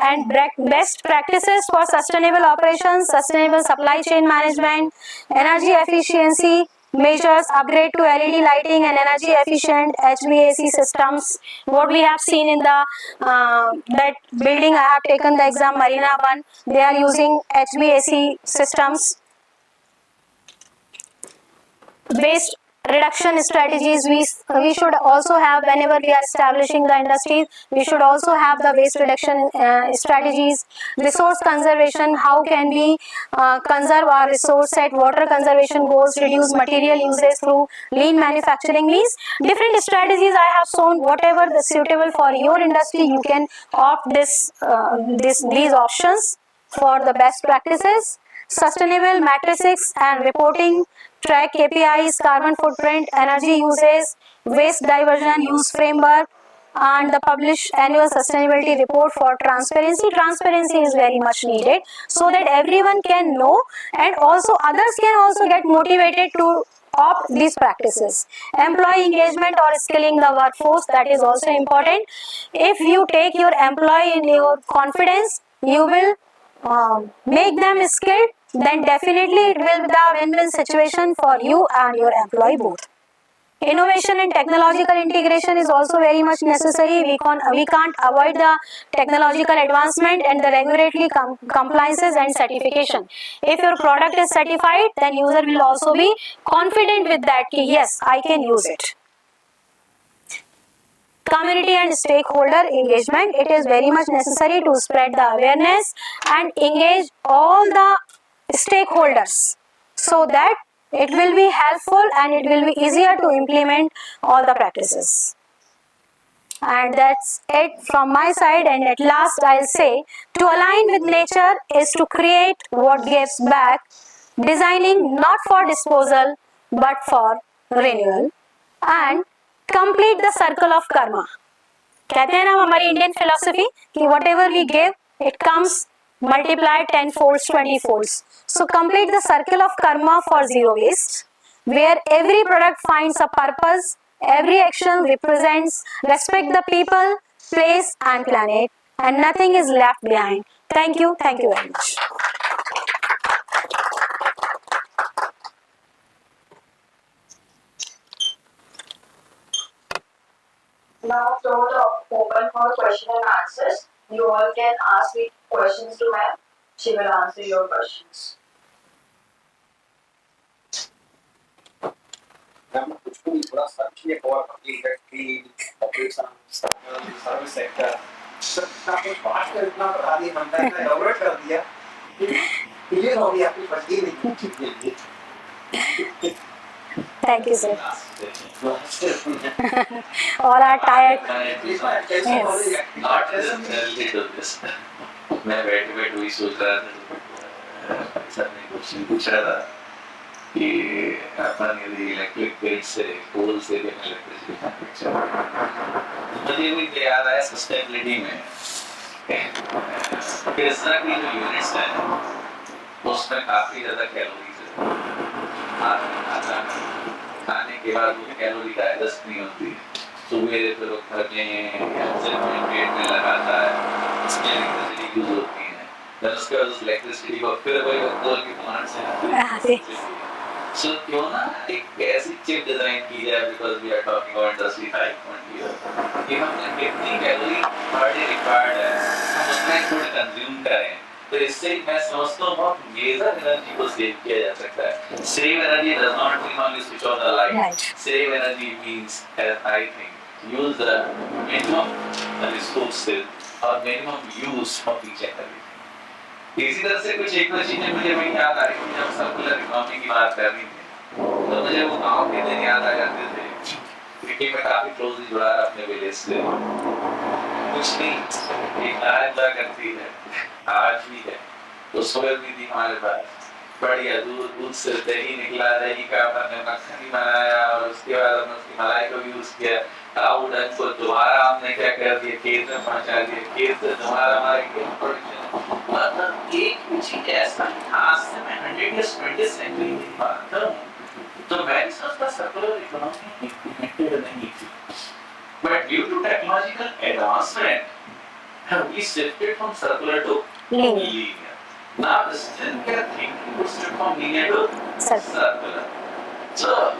D: And best practices for sustainable operations, sustainable supply chain management, energy efficiency measures, upgrade to LED lighting and energy efficient HVAC systems. What we have seen in the that building, I have taken the exam, Marina 1, they are using HVAC systems. Waste reduction strategies, we should also have, whenever we are establishing the industries, we should also have the waste reduction strategies. Resource conservation, how can we conserve our resource, set water conservation goals, reduce material uses through lean manufacturing. Means different strategies I have shown. Whatever the suitable for your industry, you can opt these options for the best practices. Sustainable matrices and reporting, track KPIs, carbon footprint, energy uses, waste diversion use framework, and the publish annual sustainability report for transparency. Transparency is very much needed so that everyone can know, and also others can also get motivated to opt these practices. Employee engagement or skilling the workforce, that is also important. If you take your employee in your confidence, you will make them skilled, then definitely it will be the win-win situation for you and your employee both. Innovation and technological integration is also very much necessary. We can't avoid the technological advancement and the regulatory compliances and certification. If your product is certified, then user will also be confident with that, yes, I can use it. Community and stakeholder engagement, it is very much necessary to spread the awareness and engage all the stakeholders so that it will be helpful and it will be easier to implement all the practices. And that's it from my side. And at last I'll say, to align with nature is to create what gives back, designing not for disposal but for renewal, and complete the circle of karma. कहते हैं ना हमारी Indian philosophy कि whatever we give it comes multiplied 10 folds, 20 folds. So complete the circle of karma for zero waste, where every product finds a purpose, every action represents respect the people, place and planet, and nothing is left behind. Thank you very much.
A: Now floor open for question and answers. You all can ask me questions to ma'am. She will answer your questions.
C: कुछ भी थोड़ा search किया cover करती factory operation service sector सबका कोई बात कर इतना बढ़ा दिया बनता है इतना एलाबोरेट कर दिया क्लियर हो गई आपकी फर्जी नहीं
D: Thank you, sir. All are tired. Yes.
B: Not necessarily to this. मैं बैठे बैठे वही सोच रहा था सर ने क्वेश्चन पूछ रहा था कि अपन यदि इलेक्ट्रिक ग्रिड से कोल से भी इलेक्ट्रिसिटी मैन्युफैक्चर मुझे भी याद आया सस्टेनेबिलिटी में टेस्ला की जो यूनिट्स हैं उसमें काफी ज्यादा कैलोरीज है खाने के बाद वो कैलोरी डाइजेस्ट नहीं होती सुबह फिर वो घर में पेट में लगाता है इसमें इलेक्ट्रिसिटी यूज होती है फिर उसके बाद उस इलेक्ट्रिसिटी को फिर वही कोल की प्लांट से सो क्यों ना एक ऐसी चिप डिजाइन की जाए because we are talking about industry 5.0 कि हमने कितनी कैलोरी पर डे रिक्वायर्ड है हम उतना ही फूड कंज्यूम करें तो इससे मैं समझता हूँ बहुत मेजर एनर्जी को सेव किया जा सकता है save energy does not mean only switch on the light save energy means I think use the minimum resources और minimum use of each and everything इसी तरह से कुछ एक दो चीजें मुझे वही याद आ रही थी जब सर्कुलर इकोनॉमी की बात कर रही थी तो मुझे वो गाँव के दिन याद आ जाते थे क्योंकि मैं काफी क्लोजली जुड़ा रहा अपने विलेज से कुछ नहीं एक गाय हुआ करती है आज भी है तो सोयल भी थी हमारे पास बढ़िया दूध से दही निकला दही का हमने मक्खन बनाया और उसके बाद हमने उसकी मलाई को यूज किया काऊ डंग को दोबारा हमने क्या कर दिया खेत में पहुंचा दिया खेत से दोबारा हमारे खेत प्रोडक्शन मतलब एक चीज ऐसा आज से मैं 100 years 20th सेंचुरी की बात करूं तो मैं सोचता सर्कुलर इकोनॉमी इम्प्लीमेंटेड नहीं थी but due to technological advancement we shifted from circular to linear. Now still we are thinking to shift from linear to circular. So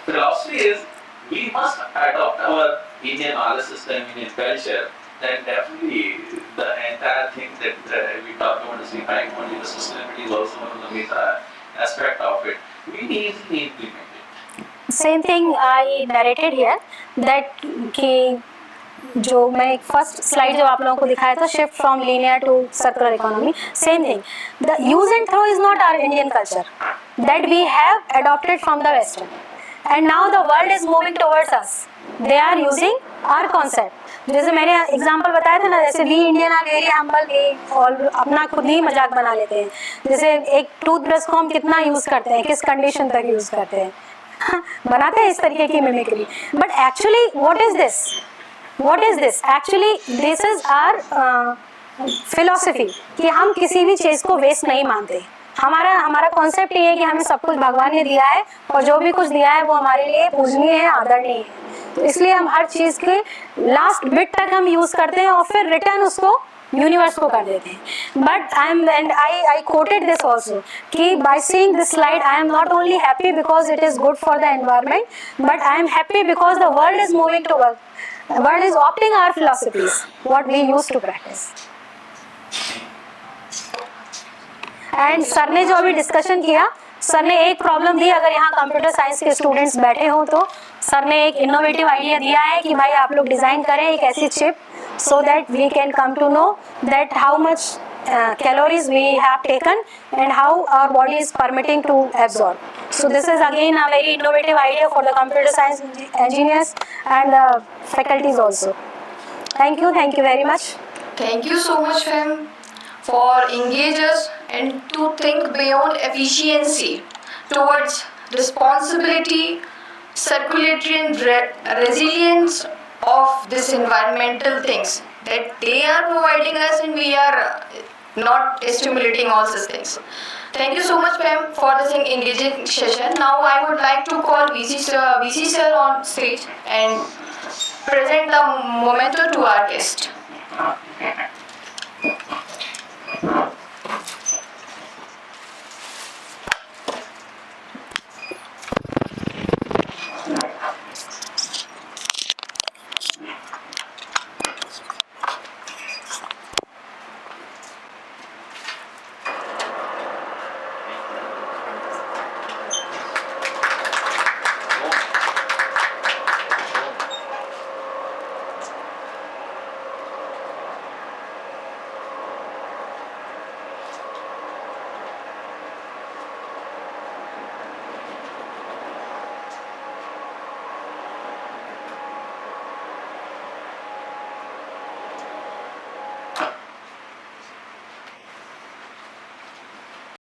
B: philosophy is we must adopt our Indian knowledge system, Indian culture. Then definitely the entire thing that we talk about is only the sustainability is also one of the major aspect of it. We easily implement it.
D: Same thing I narrated here that कि जो मैं एक first slide जो आप लोगों को दिखाया था shift from linear to circular economy same thing the use and throw is not our Indian culture that we have adopted from the western and now the world is moving towards us they are using our concept जैसे मैंने example बताया था ना जैसे we Indian are very humble और अपना खुद ही मजाक बना लेते हैं जैसे एक टूथब्रश को हम कितना यूज करते हैं किस कंडीशन तक यूज करते हैं बनाते हैं इस तरीके की mimicry but actually what is this actually this is our philosophy कि हम किसी भी चीज को वेस्ट नहीं मानते हमारा कॉन्सेप्ट ये है कि हमें सब कुछ भगवान ने दिया है और जो भी कुछ दिया है वो हमारे लिए पूजनीय है आदरणीय है तो इसलिए हम हर चीज के लास्ट बिट तक हम यूज करते हैं और फिर रिटर्न उसको यूनिवर्स को कर देते हैं but I quoted this also कि by seeing this slide I am not only happy because it is good for the environment but I am happy because the world is moving toward The world is opting our philosophies, what we used to practice. And sir ने जो अभी discussion किया sir ने एक problem दी अगर यहाँ computer science के students बैठे हो तो सर ने एक इनोवेटिव आइडिया दिया है कि भाई आप लोग डिजाइन करें एक ऐसी chip so that we can come to know that how much calories we have taken and how our body is permitting to absorb. So this is again a very innovative idea for the computer science engineers and the faculties also. Thank you very much.
A: Thank you so much, fam, for engage us and to think beyond efficiency towards responsibility, circularity and resilience of this environmental things that they are providing us and we are not stimulating all such things. Thank you so much, ma'am, for this engaging session. Now I would like to call VC sir on stage and present the memento to our guest.